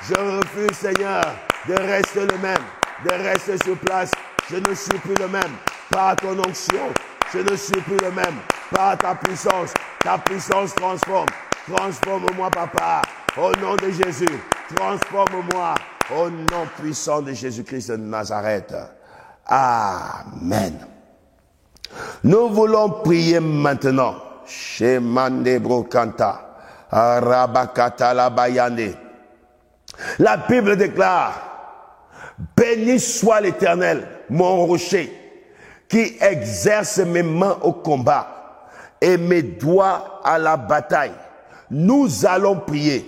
Je refuse, Seigneur, de rester le même. De rester sur place. Je ne suis plus le même. Par ton onction. Je ne suis plus le même. Par ta puissance. Ta puissance transforme. Transforme-moi, Papa. Au nom de Jésus. Transforme-moi. Au nom puissant de Jésus-Christ de Nazareth. Amen. Nous voulons prier maintenant. Shemande brokanta. Arabakata la bayande. La Bible déclare. Béni soit l'Éternel, mon rocher, qui exerce mes mains au combat et mes doigts à la bataille. Nous allons prier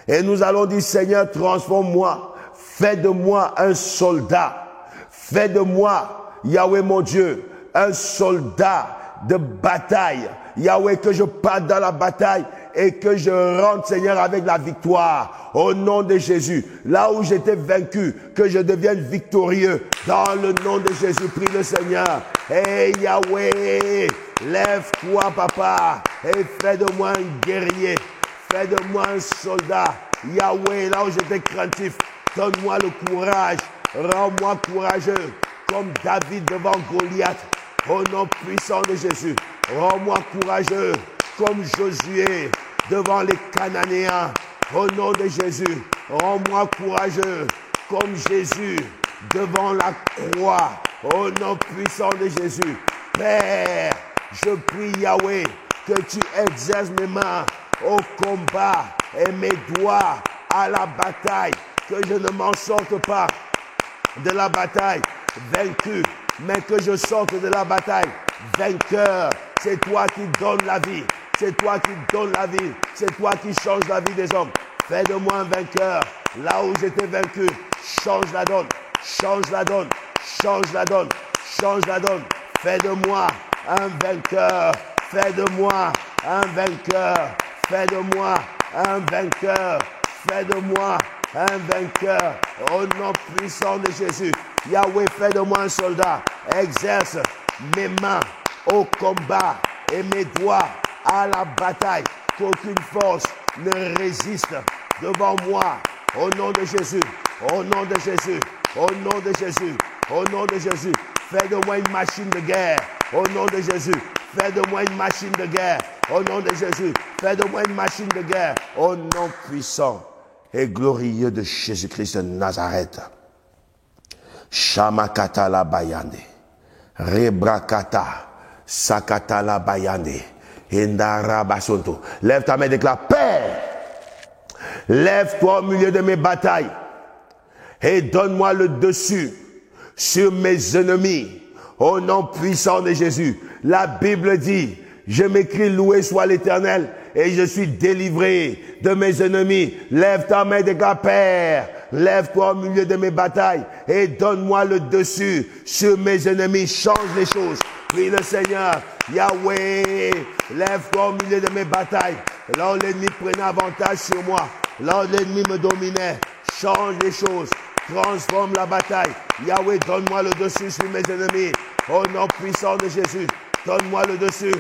et nous allons dire, Seigneur, transforme-moi, fais de moi un soldat, fais de moi, Yahweh mon Dieu, un soldat de bataille. Yahweh, que je parte dans la bataille et que je rentre, Seigneur, avec la victoire. Au nom de Jésus. Là où j'étais vaincu, que je devienne victorieux. Dans le nom de Jésus, prie le Seigneur. Hey Yahweh, lève-toi, Papa, et fais de moi un guerrier. Fais de moi un soldat. Yahweh, là où j'étais craintif, donne-moi le courage. Rends-moi courageux, comme David devant Goliath. Au nom puissant de Jésus. Rends-moi courageux, comme Josué devant les Cananéens. Au nom de Jésus, rends-moi courageux, comme Jésus devant la croix. Au nom puissant de Jésus. Père, je prie Yahweh, que tu exerces mes mains au combat et mes doigts à la bataille. Que je ne m'en sorte pas de la bataille vaincu, mais que je sorte de la bataille vainqueur. C'est toi qui donnes la vie. C'est toi qui donnes la vie. C'est toi qui changes la vie des hommes. Fais de moi un vainqueur. Là où j'étais vaincu, change la donne. Change la donne. Change la donne. Change la donne. Fais de moi un vainqueur. Fais de moi un vainqueur. Fais de moi un vainqueur. Fais de moi un vainqueur. Au nom puissant de Jésus. Yahweh, fais de moi un soldat. Exerce mes mains au combat et mes doigts à la bataille. Qu'aucune force ne résiste devant moi. Au nom de Jésus. Au nom de Jésus. Au nom de Jésus. Au nom de Jésus. Fais de moi une machine de guerre. Au nom de Jésus. Fais de moi une machine de guerre. Au nom de Jésus. Fais de moi une machine de guerre. Au nom puissant et glorieux de Jésus-Christ de Nazareth. Shamakata la bayande. Rebrakata. Sakata la bayande. Indarabasonto. Lève ta main et déclare, Père, lève-toi au milieu de mes batailles et donne-moi le dessus sur mes ennemis. Au nom puissant de Jésus. La Bible dit, je m'écris, loué soit l'Éternel et je suis délivré de mes ennemis. Lève ta main et déclare, Père, lève-toi au milieu de mes batailles et donne-moi le dessus sur mes ennemis. Change les choses. Prie le Seigneur. Yahweh, lève-toi au milieu de mes batailles. Là où l'ennemi prenait avantage sur moi, là où l'ennemi me dominait, change les choses. Transforme la bataille. Yahweh, donne-moi le dessus sur mes ennemis. Au nom puissant de Jésus, donne-moi le dessus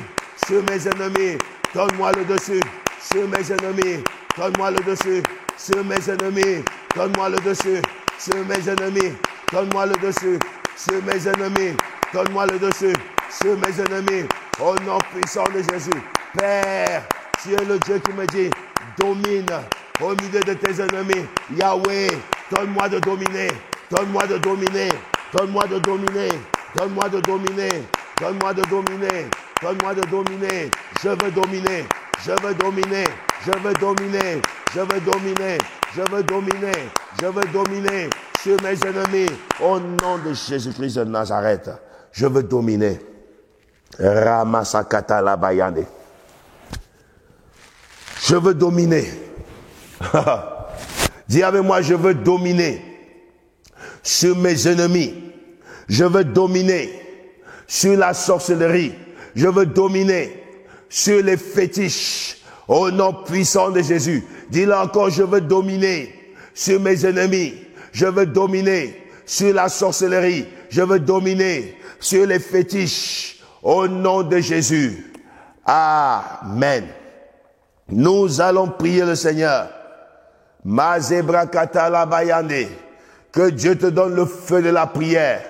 sur mes ennemis. Donne-moi le dessus sur mes ennemis. Donne-moi le dessus sur mes ennemis. Donne-moi le dessus sur mes ennemis. Donne-moi le dessus sur mes ennemis. Donne-moi le dessus sur mes ennemis. Au nom puissant de Jésus. Père, tu es le Dieu qui me dit, domine au milieu de tes ennemis. Yahweh, donne-moi de dominer. Donne-moi de dominer. Donne-moi de dominer. Donne-moi de dominer. Donne-moi de dominer. Donne-moi de dominer. Je veux dominer. Je veux dominer. Je veux dominer. Je veux dominer. Je veux dominer. Je veux dominer sur mes ennemis. Au nom de Jésus-Christ de Nazareth. Je veux dominer. Ramasakata la bayande. Je veux dominer. Dis avec moi, je veux dominer sur mes ennemis. Je veux dominer sur la sorcellerie. Je veux dominer sur les fétiches. Au nom puissant de Jésus. Dis-le encore, je veux dominer sur mes ennemis. Je veux dominer sur la sorcellerie. Je veux dominer sur les fétiches. Au nom de Jésus. Amen. Nous allons prier le Seigneur. Mazebrakata la bayande. Que Dieu te donne le feu de la prière.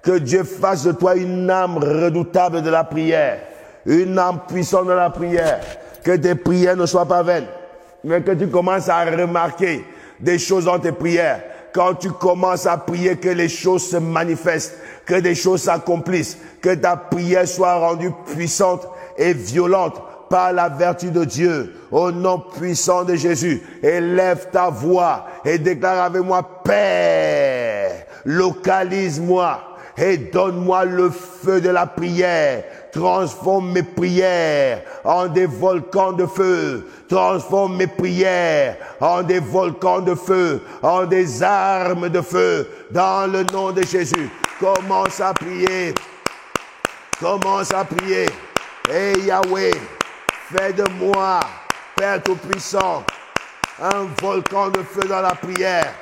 Que Dieu fasse de toi une âme redoutable de la prière. Une âme puissante de la prière. Que tes prières ne soient pas vaines. Mais que tu commences à remarquer des choses dans tes prières. Quand tu commences à prier, que les choses se manifestent. Que des choses s'accomplissent. Que ta prière soit rendue puissante et violente par la vertu de Dieu, au nom puissant de Jésus. Élève ta voix et déclare avec moi, Père, localise-moi et donne-moi le feu de la prière. Transforme mes prières en des volcans de feu. Transforme mes prières en des volcans de feu, en des armes de feu, dans le nom de Jésus. Commence à prier. Commence à prier. Et Yahweh, fais de moi, Père Tout-Puissant, un volcan de feu dans la prière.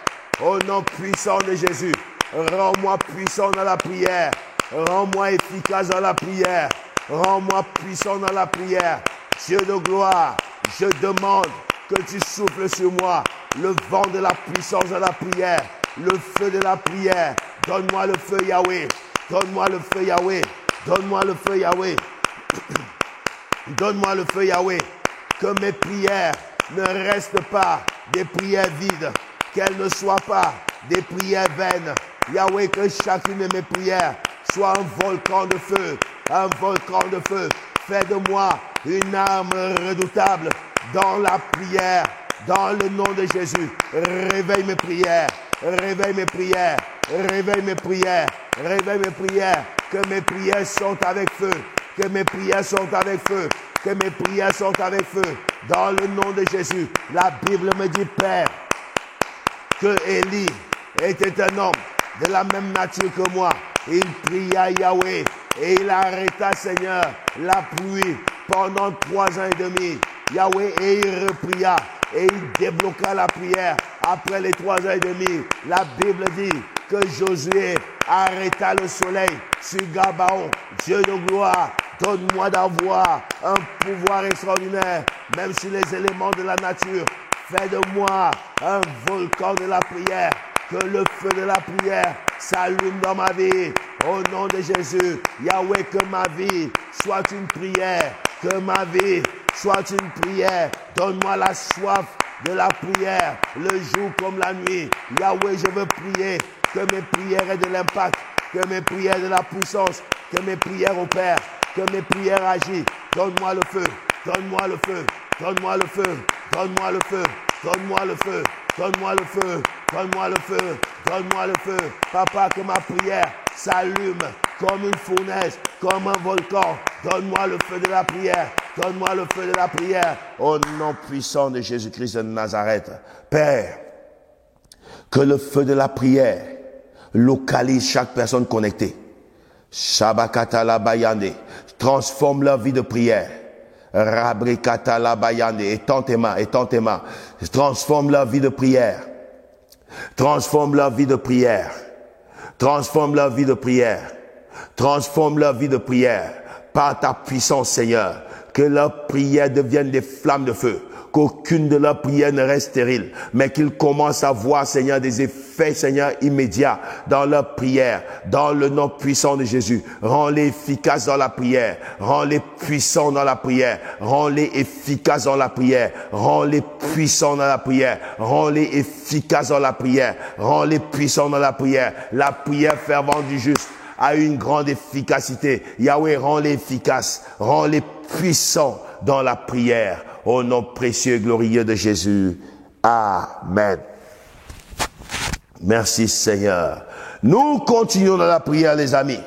Au nom puissant de Jésus, rends-moi puissant dans la prière. Rends-moi efficace dans la prière. Rends-moi puissant dans la prière. Dieu de gloire, je demande que tu souffles sur moi le vent de la puissance de la prière, le feu de la prière. Donne-moi le feu Yahweh. Donne-moi le feu Yahweh. Donne-moi le feu Yahweh. Donne-moi le feu Yahweh. Que mes prières ne restent pas des prières vides. Qu'elles ne soient pas des prières vaines. Yahweh, que chacune de mes prières soit un volcan de feu. Un volcan de feu. Fais de moi une arme redoutable dans la prière. Dans le nom de Jésus. Réveille mes prières. Réveille mes prières. Réveille mes prières. Réveille mes prières. Que mes prières sont avec feu. Que mes prières sont avec feu. Que mes prières sont avec feu. Dans le nom de Jésus. La Bible me dit, Père, que Élie était un homme de la même nature que moi. Il pria Yahweh et il arrêta, Seigneur, la pluie pendant 3 ans et demi. Yahweh, et il repria et il débloqua la prière après les 3 ans et demi. La Bible dit que Josué arrêta le soleil sur Gabaon. Dieu de gloire, donne-moi d'avoir un pouvoir extraordinaire, même sur les éléments de la nature. Fais de moi un volcan de la prière. Que le feu de la prière s'allume dans ma vie. Au nom de Jésus, Yahweh, que ma vie soit une prière. Que ma vie soit une prière. Donne-moi la soif de la prière, le jour comme la nuit. Yahweh, je veux prier. Que mes prières aient de l'impact. Que mes prières aient de la puissance. Que mes prières opèrent. Que mes prières agissent. Donne-moi le feu. Donne-moi le feu. Donne-moi le feu. Donne-moi le feu. Donne-moi le feu. Donne-moi le feu. Donne-moi le feu. Donne-moi le feu. Papa, que ma prière s'allume comme une fournaise, comme un volcan. Donne-moi le feu de la prière. Donne-moi le feu de la prière. Au nom puissant de Jésus-Christ de Nazareth. Père, que le feu de la prière localise chaque personne connectée. Shabakata la bayande. Transforme leur vie de prière. Rabrikata la bayande. Étends tes mains, étends tes mains. Transforme leur vie de prière. Transforme leur vie de prière. Transforme leur vie de prière. Transforme leur vie de prière. Par ta puissance, Seigneur. que leurs prières deviennent des flammes de feu, qu'aucune de leurs prières ne reste stérile, mais qu'ils commencent à voir, Seigneur, des effets, Seigneur, immédiats dans leurs prières, dans le nom puissant de Jésus. Rends-les efficaces dans la prière, rends-les puissants dans la prière, rends-les efficaces dans la prière, rends-les puissants dans la prière, rends-les efficaces dans la prière, rends-les puissants dans la prière. La prière fervente du juste a une grande efficacité. Yahweh, rends-les efficaces, rends-les puissants dans la prière. Au nom précieux et glorieux de Jésus. Amen. Merci Seigneur. Nous continuons dans la prière, les amis.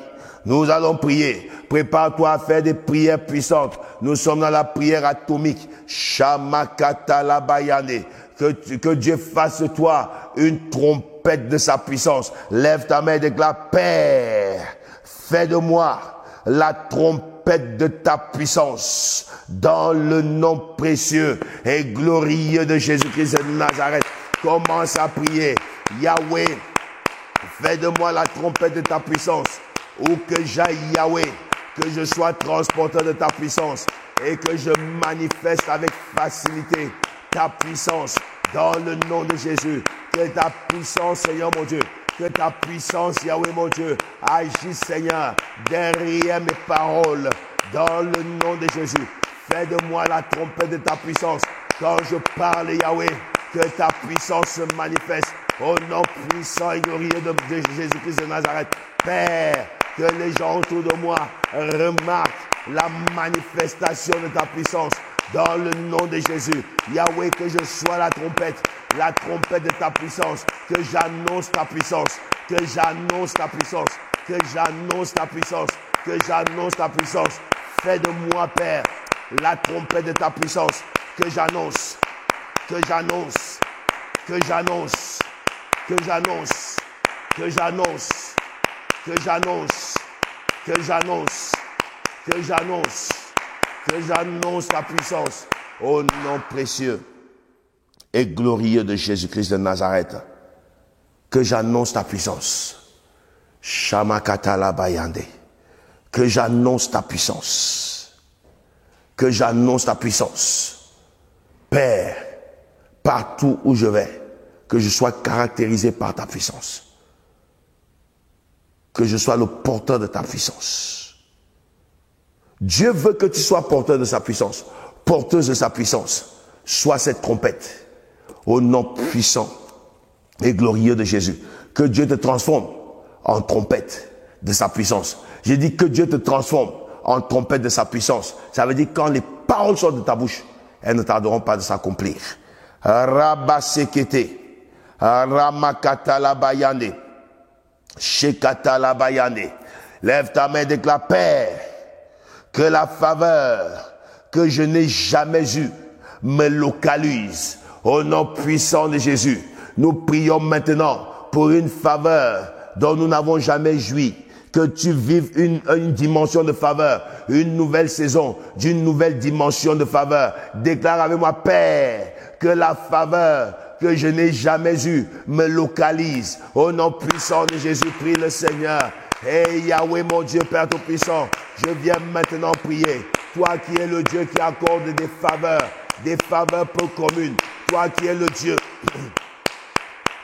Nous allons prier. Prépare-toi à faire des prières puissantes. Nous sommes dans la prière atomique. Shamakata Labayane. Que Dieu fasse de toi une trompette de sa puissance. Lève ta main et déclare: Père, fais de moi la trompette de ta puissance, dans le nom précieux et glorieux de Jésus-Christ de Nazareth. Commence à prier. Yahweh, fais de moi la trompette de ta puissance, où que j'aille, Yahweh, que je sois transporteur de ta puissance et que je manifeste avec facilité ta puissance dans le nom de Jésus. Que ta puissance, Seigneur mon Dieu, que ta puissance, Yahweh mon Dieu, agisse, Seigneur, derrière mes paroles, dans le nom de Jésus. Fais de moi la trompette de ta puissance. Quand je parle, Yahweh, que ta puissance se manifeste au nom puissant et glorieux de Jésus-Christ de Nazareth. Père, que les gens autour de moi remarquent la manifestation de ta puissance dans le nom de Jésus. Yahweh, que je sois la trompette de ta puissance, que j'annonce ta puissance, que j'annonce ta puissance, que j'annonce ta puissance, que j'annonce ta puissance. Fais de moi, Père, la trompette de ta puissance, que j'annonce, que j'annonce, que j'annonce, que j'annonce, que j'annonce, que j'annonce, que j'annonce, que j'annonce, que j'annonce ta puissance au nom précieux et glorieux de Jésus-Christ de Nazareth. Que j'annonce ta puissance. Shamakatala Bayande. Que j'annonce ta puissance. Que j'annonce ta puissance. Père, partout où je vais, que je sois caractérisé par ta puissance. Que je sois le porteur de ta puissance. Dieu veut que tu sois porteur de sa puissance, porteuse de sa puissance. Sois cette trompette, au nom puissant et glorieux de Jésus. Que Dieu te transforme en trompette de sa puissance. J'ai dit que Dieu te transforme en trompette de sa puissance. Ça veut dire quand les paroles sortent de ta bouche, elles ne tarderont pas de s'accomplir. Rabasekete, Ramakata Labayane, Shekata Labayane. Lève ta main et déclare: Père, que la faveur que je n'ai jamais eue me localise. Au nom puissant de Jésus, nous prions maintenant pour une faveur dont nous n'avons jamais joui. Que tu vives une dimension de faveur, une nouvelle saison, d'une nouvelle dimension de faveur. Déclare avec moi: Père, que la faveur que je n'ai jamais eue me localise. Au nom puissant de Jésus, prie le Seigneur. Et Yahweh, mon Dieu, Père Tout-Puissant, je viens maintenant prier. Toi qui es le Dieu qui accorde des faveurs peu communes. Toi qui es le Dieu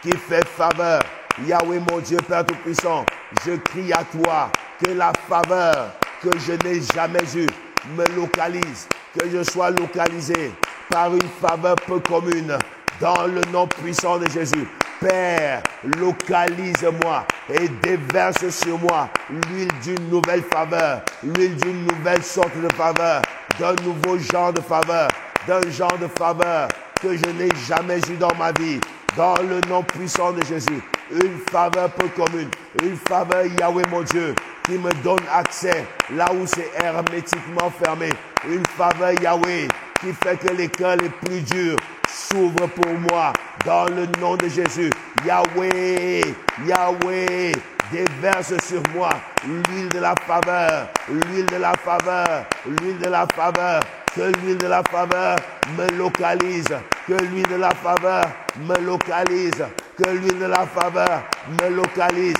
qui fait faveur. Yahweh, mon Dieu, Père Tout-Puissant, je crie à toi que la faveur que je n'ai jamais eue me localise. Que je sois localisé par une faveur peu commune. Dans le nom puissant de Jésus. Père, localise-moi et déverse sur moi l'huile d'une nouvelle faveur, l'huile d'une nouvelle sorte de faveur, d'un nouveau genre de faveur, d'un genre de faveur que je n'ai jamais eu dans ma vie. Dans le nom puissant de Jésus, une faveur peu commune, une faveur, Yahweh mon Dieu, qui me donne accès là où c'est hermétiquement fermé. Une faveur, Yahweh, qui fait que les cœurs les plus durs s'ouvrent pour moi. Dans le nom de Jésus, Yahweh, Yahweh, déverse sur moi l'huile de la faveur, l'huile de la faveur, l'huile de la faveur. Que l'huile de la faveur me localise, que l'huile de la faveur me localise, que l'huile de la faveur me localise.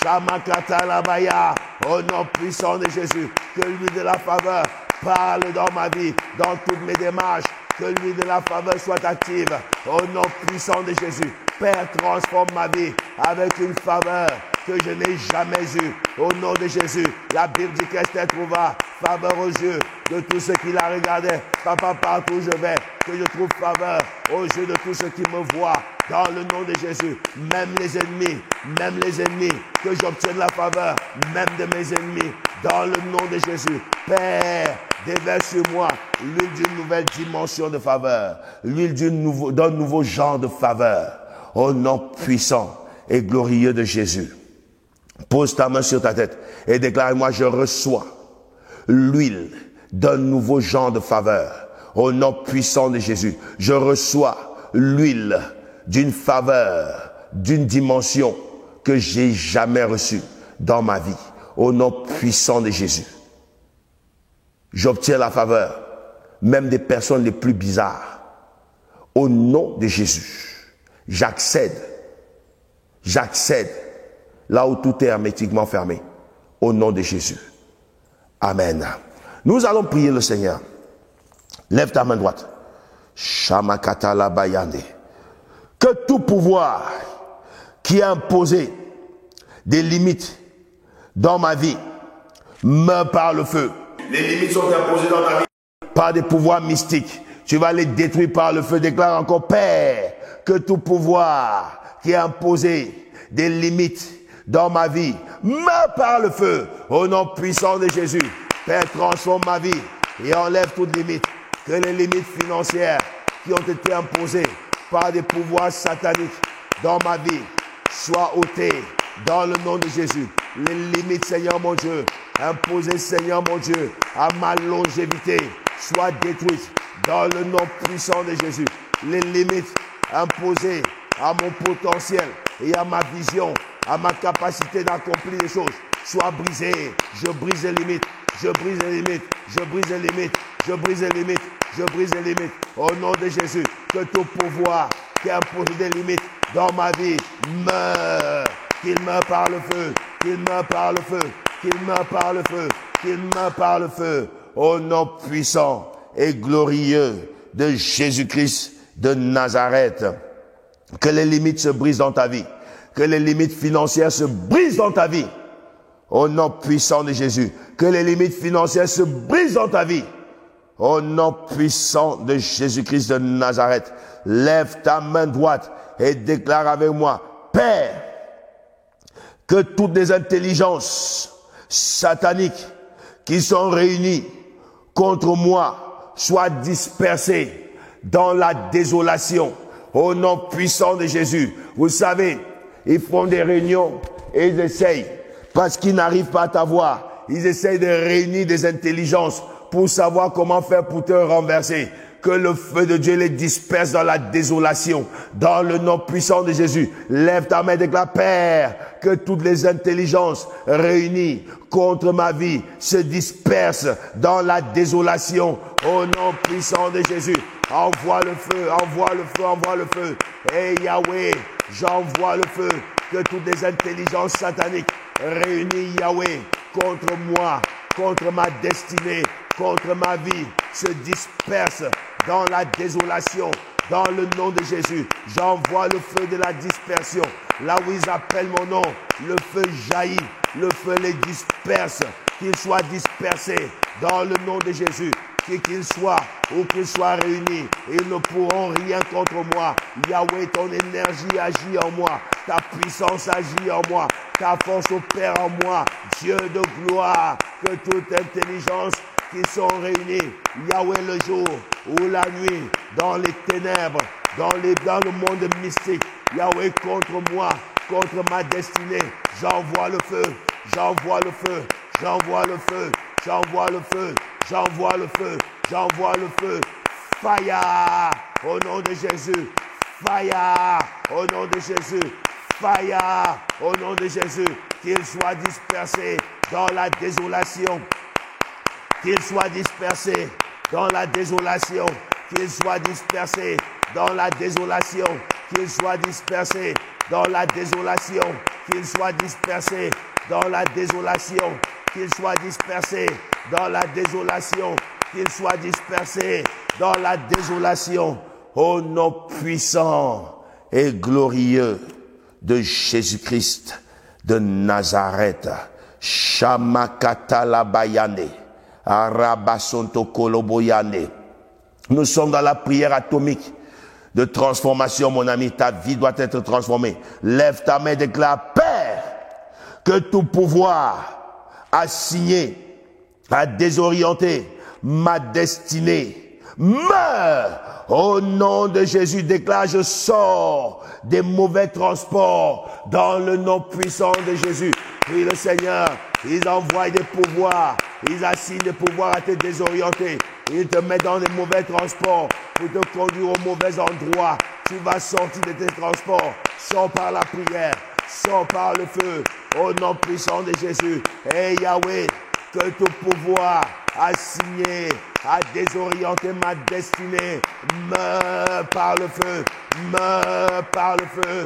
Shamakata Labaya, au nom puissant de Jésus, que l'huile de la faveur Parle dans ma vie, dans toutes mes démarches. Que l'huile de la faveur soit active. Au nom puissant de Jésus. Père, transforme ma vie avec une faveur que je n'ai jamais eue. Au nom de Jésus, la Bible dit qu'Esther trouva faveur aux yeux de tous ceux qui la regardaient. Papa, partout où je vais, que je trouve faveur aux yeux de tous ceux qui me voient. Dans le nom de Jésus, même les ennemis, que j'obtienne la faveur, même de mes ennemis. Dans le nom de Jésus, Père, déverse sur moi l'huile d'une nouvelle dimension de faveur, l'huile d'un nouveau genre de faveur. Au nom puissant et glorieux de Jésus. Pose ta main sur ta tête et déclare-moi, je reçois l'huile d'un nouveau genre de faveur. Au nom puissant de Jésus, je reçois l'huile d'une faveur, d'une dimension que j'ai jamais reçue dans ma vie. Au nom puissant de Jésus. J'obtiens la faveur, même des personnes les plus bizarres. Au nom de Jésus. J'accède là où tout est hermétiquement fermé. Au nom de Jésus. Amen. Nous allons prier le Seigneur. Lève ta main droite. Shamakata la bayande. Que tout pouvoir qui a imposé des limites dans ma vie meurt par le feu. Les limites sont imposées dans ta vie par des pouvoirs mystiques. Tu vas les détruire par le feu. Déclare encore, Père, que tout pouvoir qui a imposé des limites dans ma vie meurt par le feu. Au nom puissant de Jésus, Père, transforme ma vie et enlève toute limite. Que les limites financières qui ont été imposées par des pouvoirs sataniques dans ma vie soient ôtées dans le nom de Jésus. Les limites, Seigneur mon Dieu, imposées, Seigneur mon Dieu, à ma longévité, soient détruites dans le nom puissant de Jésus. Les limites imposées à mon potentiel et à ma vision, à ma capacité d'accomplir les choses, soient brisées. Je brise les limites, je brise les limites, je brise les limites, je brise les limites, je brise les limites. Au nom de Jésus, que tout pouvoir qui a imposé des limites dans ma vie meurt. Qu'il meurt par le feu, qu'il meurt par le feu, qu'il meurt par le feu, qu'il meurt par le feu. Au nom puissant et glorieux de Jésus-Christ de Nazareth. Que les limites se brisent dans ta vie. Que les limites financières se brisent dans ta vie. Au nom puissant de Jésus. Que les limites financières se brisent dans ta vie. Au nom puissant de Jésus-Christ de Nazareth. Lève ta main droite et déclare avec moi, Père, que toutes les intelligences sataniques qui sont réunies contre moi soient dispersées dans la désolation. Au nom puissant de Jésus. Vous savez, ils font des réunions et ils essayent, parce qu'ils n'arrivent pas à t'avoir, ils essayent de réunir des intelligences pour savoir comment faire pour te renverser. Que le feu de Dieu les disperse dans la désolation. Dans le nom puissant de Jésus. Lève ta main et déclare, Père, que toutes les intelligences réunies contre ma vie se dispersent dans la désolation. Au nom puissant de Jésus. Envoie le feu, envoie le feu, envoie le feu. Et Yahweh, j'envoie le feu. Que toutes les intelligences sataniques réunies, Yahweh, contre moi, contre ma destinée, contre ma vie, se dispersent dans la désolation. Dans le nom de Jésus, j'envoie le feu de la dispersion. Là où ils appellent mon nom, le feu jaillit, le feu les disperse. Qu'ils soient dispersés dans le nom de Jésus. Qu'ils soient ou qu'ils soient réunis, ils ne pourront rien contre moi. Yahweh, ton énergie agit en moi, ta puissance agit en moi, ta force opère en moi. Dieu de gloire, que toute intelligence qui sont réunis, Yahweh, le jour ou la nuit, dans les ténèbres, dans le monde mystique, Yahweh, contre moi, contre ma destinée, j'envoie le feu, j'envoie le feu, j'envoie le feu, j'envoie le feu, j'envoie le feu, j'envoie le feu. Fire au nom de Jésus. Fire au nom de Jésus. Fire au nom de Jésus. Qu'ils soient dispersés dans la désolation. Qu'ils soient dispersés dans la désolation. Qu'ils soient dispersés dans la désolation. Qu'ils soient dispersés dans la désolation. Qu'ils soient dispersés dans la désolation. Qu'ils soient dispersés dans la désolation, qu'ils soient dispersés dans la désolation, au nom puissant et glorieux de Jésus-Christ de Nazareth. Shamakata la bayane, Arabasonto koloboyane. Nous sommes dans la prière atomique de transformation, mon ami. Ta vie doit être transformée. Lève ta main et déclare: Père, que tout pouvoir a signé, a désorienté ma destinée, meurt au nom de Jésus. Déclare: je sors des mauvais transports dans le nom puissant de Jésus. Prie le Seigneur, ils envoient des pouvoirs, ils assignent des pouvoirs à te désorienter. Ils te mettent dans des mauvais transports pour te conduire au mauvais endroit. Tu vas sortir de tes transports. Sors par la prière, sors par le feu, au nom puissant de Jésus. Et Yahweh, que tout pouvoir assigné à désorienter ma destinée meurt par le feu, meurt par le feu,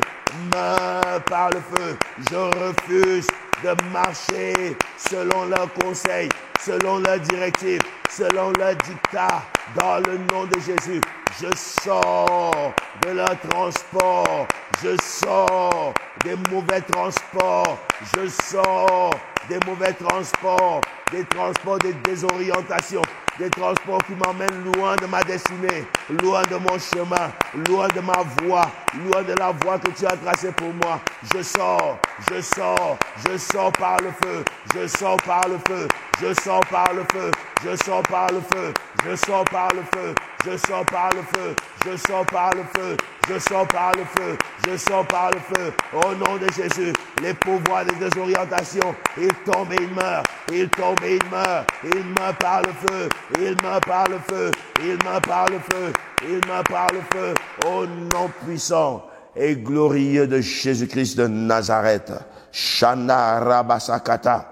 meurt par le feu. Je refuse de marcher selon leurs conseils, selon leurs directives, selon leurs dictats, dans le nom de Jésus. Je sors de leur transport, je sors des mauvais transports, je sors des mauvais transports, des transports de désorientation, des transports qui m'emmènent loin de ma destinée, loin de mon chemin, loin de ma voie, loin de la voie que tu as tracée pour moi. Je sors, je sors, je sors par le feu, je sors par le feu, je sors par le feu, je sors par le feu, je sors par le feu, je sors par le feu, je sors par le feu, je sors par le feu, je sors par le feu. Au nom de Jésus, les pouvoirs de désorientation, ils tombent et ils meurent, ils tombent et ils meurent, ils meurent par le feu, ils meurent par le feu, ils meurent par le feu, ils meurent par le feu. Au nom puissant et glorieux de Jésus-Christ de Nazareth. Shana Rabasakata,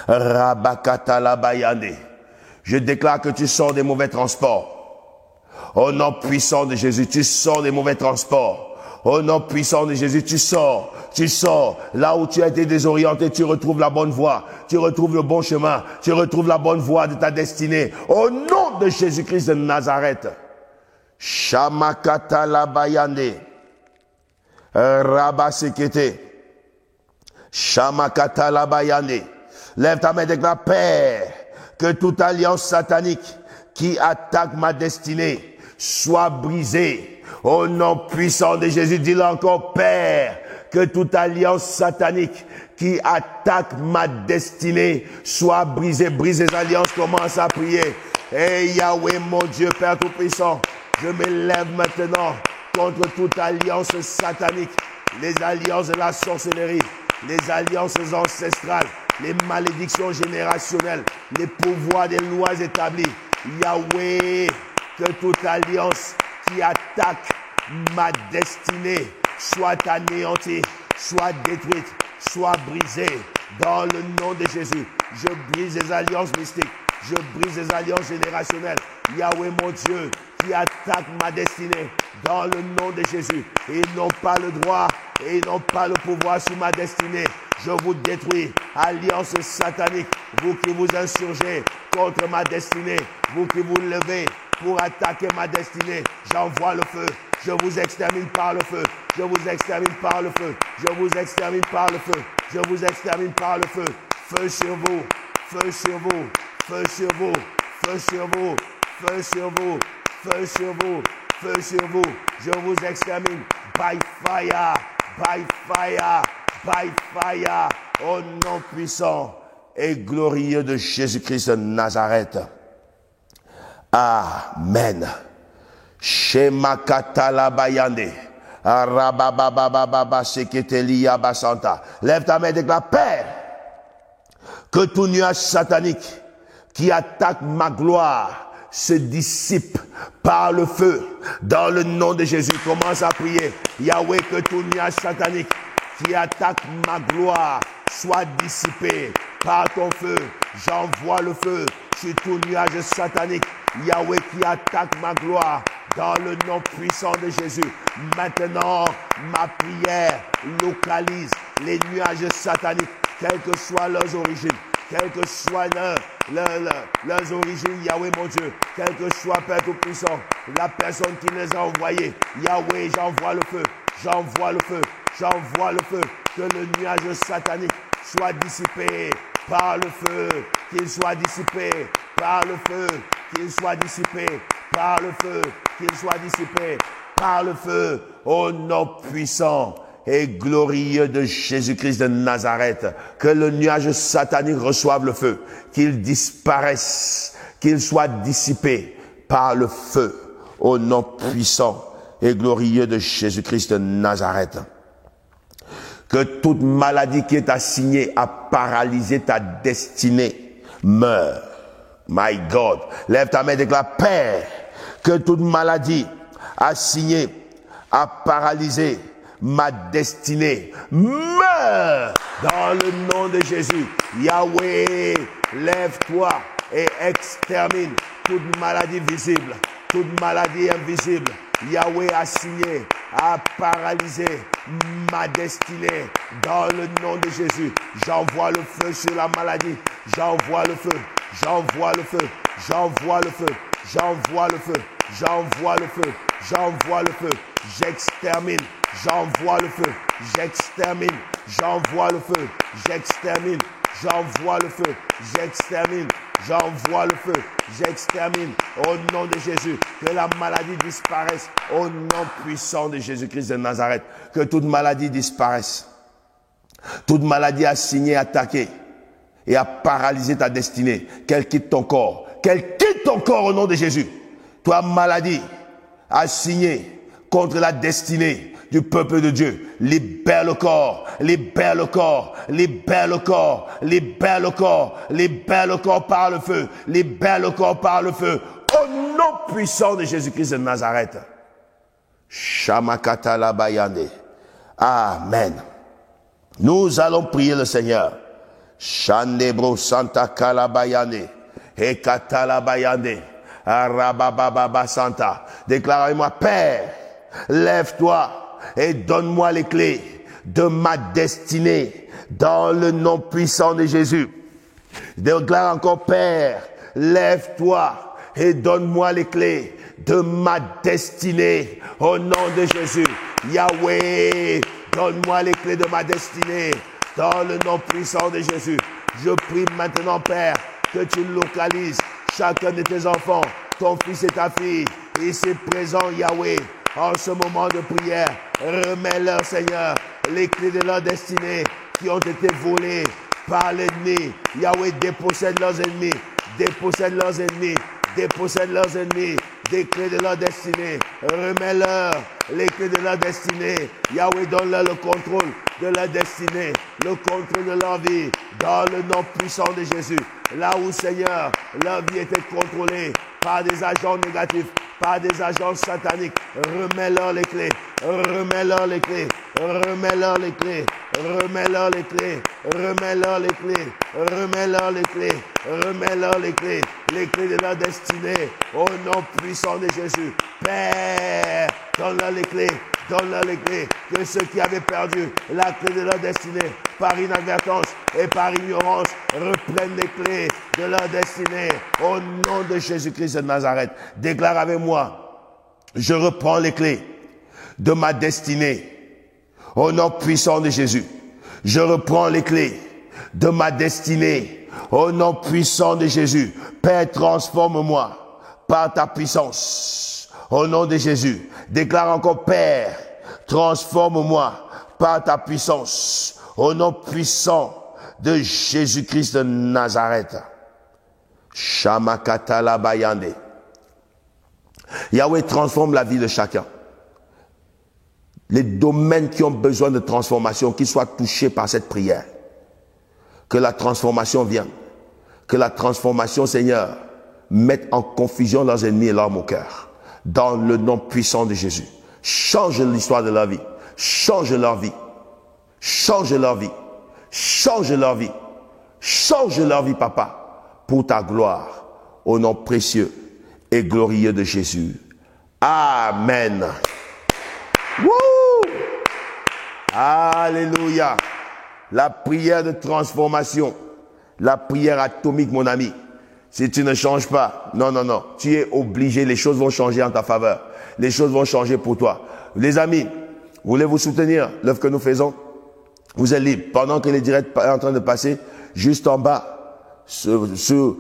Rabakata Labayane. Je déclare que tu sors des mauvais transports. Au nom puissant de Jésus, tu sors des mauvais transports. Au nom puissant de Jésus, tu sors. Là où tu as été désorienté, tu retrouves la bonne voie. Tu retrouves le bon chemin. Tu retrouves la bonne voie de ta destinée. Au nom de Jésus-Christ de Nazareth. Shamakata Labayane, Rabasekete, Shamakata Labayane. Lève ta main et déclare: Père, que toute alliance satanique qui attaque ma destinée soit brisée. Au nom puissant de Jésus, dis-le encore: Père, que toute alliance satanique qui attaque ma destinée soit brisée. Brise les alliances, commence à prier. Et Yahweh, mon Dieu, Père Tout-Puissant, je m'élève maintenant contre toute alliance satanique, les alliances de la sorcellerie, les alliances ancestrales, les malédictions générationnelles, les pouvoirs des lois établies. Yahweh, que toute alliance qui attaque ma destinée soit anéantie, soit détruite, soit brisée dans le nom de Jésus. Je brise les alliances mystiques, je brise les alliances générationnelles. Yahweh, mon Dieu, qui attaque ma destinée dans le nom de Jésus. Ils n'ont pas le droit et ils n'ont pas le pouvoir sur ma destinée. Je vous détruis, alliance satanique, vous qui vous insurgez contre ma destinée, vous qui vous levez pour attaquer ma destinée, j'envoie le feu, je vous extermine par le feu, je vous extermine par le feu, je vous extermine par le feu, je vous extermine par le feu, feu sur vous, feu sur vous, feu sur vous, feu sur vous, feu sur vous, feu sur vous, feu sur vous, je vous extermine, by fire, by fire, by fire, au nom puissant et glorieux de Jésus-Christ de Nazareth. Amen. Shema katala bayande. Arabababababa seketelia basanta. Lève ta main et déclare: Père, que tout nuage satanique qui attaque ma gloire se dissipe par le feu. Dans le nom de Jésus, commence à prier. Yahweh, que tout nuage satanique qui attaque ma gloire soit dissipé par ton feu. J'envoie le feu sur tout nuage satanique. Yahweh, qui attaque ma gloire, dans le nom puissant de Jésus. Maintenant, ma prière localise les nuages sataniques, quelles que soient leurs origines, quelles que soient leurs origines, Yahweh mon Dieu, quel que soit, Père Tout-Puissant, la personne qui les a envoyés, Yahweh, j'envoie le feu, j'envoie le feu, j'envoie le feu, que le nuage satanique soit dissipé par le feu, qu'il soit dissipé par le feu, qu'il soit dissipé par le feu, qu'il soit dissipé par le feu, au nom puissant et glorieux de Jésus-Christ de Nazareth, que le nuage satanique reçoive le feu, qu'il disparaisse, qu'il soit dissipé par le feu, au nom puissant et glorieux de Jésus-Christ de Nazareth. Que toute maladie qui est assignée à paralyser ta destinée meure. My God. Lève ta main et déclare, Père, que toute maladie assignée à paralyser ma destinée meure dans le nom de Jésus. Yahweh, lève-toi et extermine toute maladie visible, toute maladie invisible. Yahweh a signé à paralyser ma destinée dans le nom de Jésus. J'envoie le feu sur la maladie. J'envoie le feu. J'envoie le feu. J'envoie le feu. J'envoie le feu. J'envoie le feu. J'envoie le feu. J'extermine. J'envoie le feu. J'extermine. J'envoie le feu. J'extermine. J'envoie le feu. J'extermine. J'envoie le feu. J'extermine. Au nom de Jésus. Que la maladie disparaisse. Au nom puissant de Jésus-Christ de Nazareth. Que toute maladie disparaisse. Toute maladie assignée, attaquée et à paralyser ta destinée. Qu'elle quitte ton corps. Qu'elle quitte ton corps au nom de Jésus. Toi, maladie assignée contre la destinée du peuple de Dieu. Libère le corps, libère le corps, libère le corps, libère le corps, libère le corps par le feu, libère le corps par le feu. Au nom puissant de Jésus-Christ de Nazareth. Shamakata la bayande. Amen. Nous allons prier le Seigneur. Shandebro Santa Kalabayande. Ekata la bayande. Arabababa Santa. Déclarez-moi, Père, lève-toi et donne-moi les clés de ma destinée dans le nom puissant de Jésus. Déclare encore, Père, lève-toi et donne-moi les clés de ma destinée au nom de Jésus. Yahweh, donne-moi les clés de ma destinée dans le nom puissant de Jésus. Je prie maintenant, Père, que tu localises chacun de tes enfants, ton fils et ta fille, ici présent, Yahweh, en ce moment de prière. Remets-leur, Seigneur, les clés de leur destinée qui ont été volées par l'ennemi. Yahweh, dépossède leurs ennemis, dépossède leurs ennemis, dépossède leurs ennemis des clés de leur destinée. Remets-leur les clés de leur destinée. Yahweh, donne-leur le contrôle de leur destinée, le contrôle de leur vie, dans le nom puissant de Jésus. Là où, Seigneur, leur vie était contrôlée par des agents négatifs, par des agents sataniques, remets-leur les clés, remets-leur les clés, remets-leur les clés, remets-leur les clés, remets-leur les clés, remets-leur les clés, remets-leur les clés de leur destinée, au nom puissant de Jésus. Père, donne-leur les clés, donne-leur les clés, que ceux qui avaient perdu la clé de leur destinée par inadvertance et par ignorance reprennent les clés de leur destinée au nom de Jésus-Christ de Nazareth. Déclare avec moi, je reprends les clés de ma destinée au nom puissant de Jésus. Je reprends les clés de ma destinée au nom puissant de Jésus. Père, transforme-moi par ta puissance au nom de Jésus. Déclare encore, Père, transforme-moi par ta puissance au nom puissant de Jésus-Christ de Nazareth. Shamakata la bayande. Yahweh, transforme la vie de chacun. Les domaines qui ont besoin de transformation, qu'ils soient touchés par cette prière. Que la transformation vienne. Que la transformation, Seigneur, mette en confusion leurs ennemis et leurs moqueurs. Dans le nom puissant de Jésus. Change l'histoire de leur vie. Change leur vie. Change leur vie. Change leur vie. Change leur vie, Papa, pour ta gloire. Au nom précieux et glorieux de Jésus. Amen. Woo! Alléluia. La prière de transformation La prière atomique, mon ami. Si tu ne changes pas, non, tu es obligé, les choses vont changer en ta faveur. Les choses vont changer pour toi. Les amis, voulez-vous soutenir l'œuvre que nous faisons? Vous êtes libre. Pendant que les directs sont en train de passer, juste en bas, sous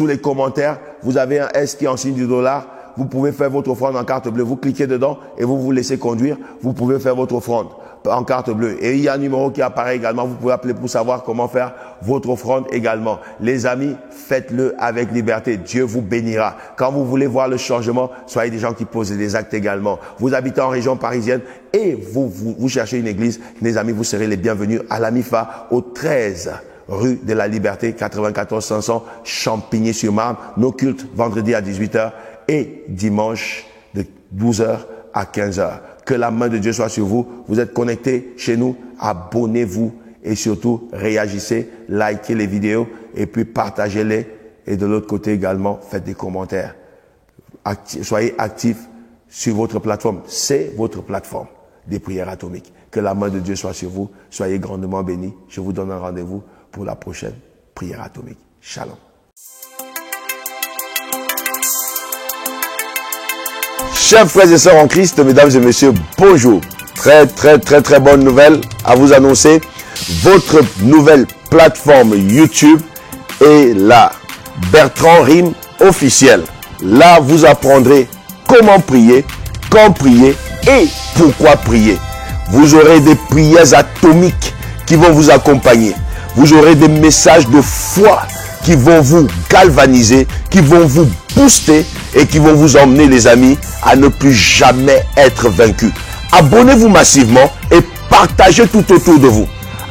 les commentaires, vous avez un S qui est en signe du $. Vous pouvez faire votre offrande en carte bleue. Vous cliquez dedans et vous vous laissez conduire. Vous pouvez faire votre offrande en carte bleue. Et il y a un numéro qui apparaît également. Vous pouvez appeler pour savoir comment faire votre offrande également. Les amis, faites-le avec liberté. Dieu vous bénira. Quand vous voulez voir le changement, soyez des gens qui posent des actes également. Vous habitez en région parisienne et vous cherchez une église. Les amis, vous serez les bienvenus à la MIFA au 13 rue de la Liberté, 94 500 Champigny-sur-Marne. Nos cultes vendredi à 18h et dimanche de 12h à 15h. Que la main de Dieu soit sur vous. Vous êtes connectés chez nous. Abonnez-vous et surtout réagissez, likez les vidéos et puis partagez-les. Et de l'autre côté également, faites des commentaires. Soyez actifs sur votre plateforme. C'est votre plateforme des prières atomiques. Que la main de Dieu soit sur vous. Soyez grandement bénis. Je vous donne un rendez-vous pour la prochaine prière atomique. Shalom. Chers frères et sœurs en Christ, mesdames et messieurs, bonjour. Très bonne nouvelle à vous annoncer. Votre nouvelle plateforme YouTube est la Bertrand Rim officielle. Là, vous apprendrez comment prier, quand prier et pourquoi prier. Vous aurez des prières atomiques qui vont vous accompagner. Vous aurez des messages de foi qui vont vous galvaniser, qui vont vous booster et qui vont vous emmener, les amis, à ne plus jamais être vaincus. Abonnez-vous massivement et partagez tout autour de vous.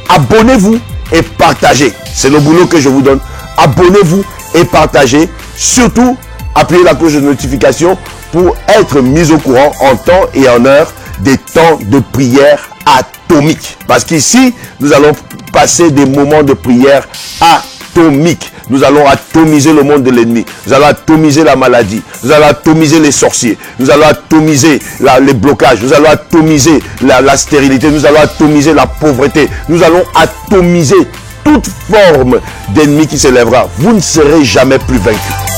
Abonnez-vous et partagez. C'est le boulot que je vous donne. Abonnez-vous et partagez. Surtout, appuyez la cloche de notification pour être mis au courant en temps et en heure des temps de prière atomique. Parce qu'ici, nous allons passer des moments de prière atomique. Nous allons atomiser le monde de l'ennemi. Nous allons atomiser la maladie. Nous allons atomiser les sorciers. Nous allons atomiser les blocages. Nous allons atomiser la stérilité. Nous allons atomiser la pauvreté. Nous allons atomiser toute forme d'ennemi qui s'élèvera. Vous ne serez jamais plus vaincus.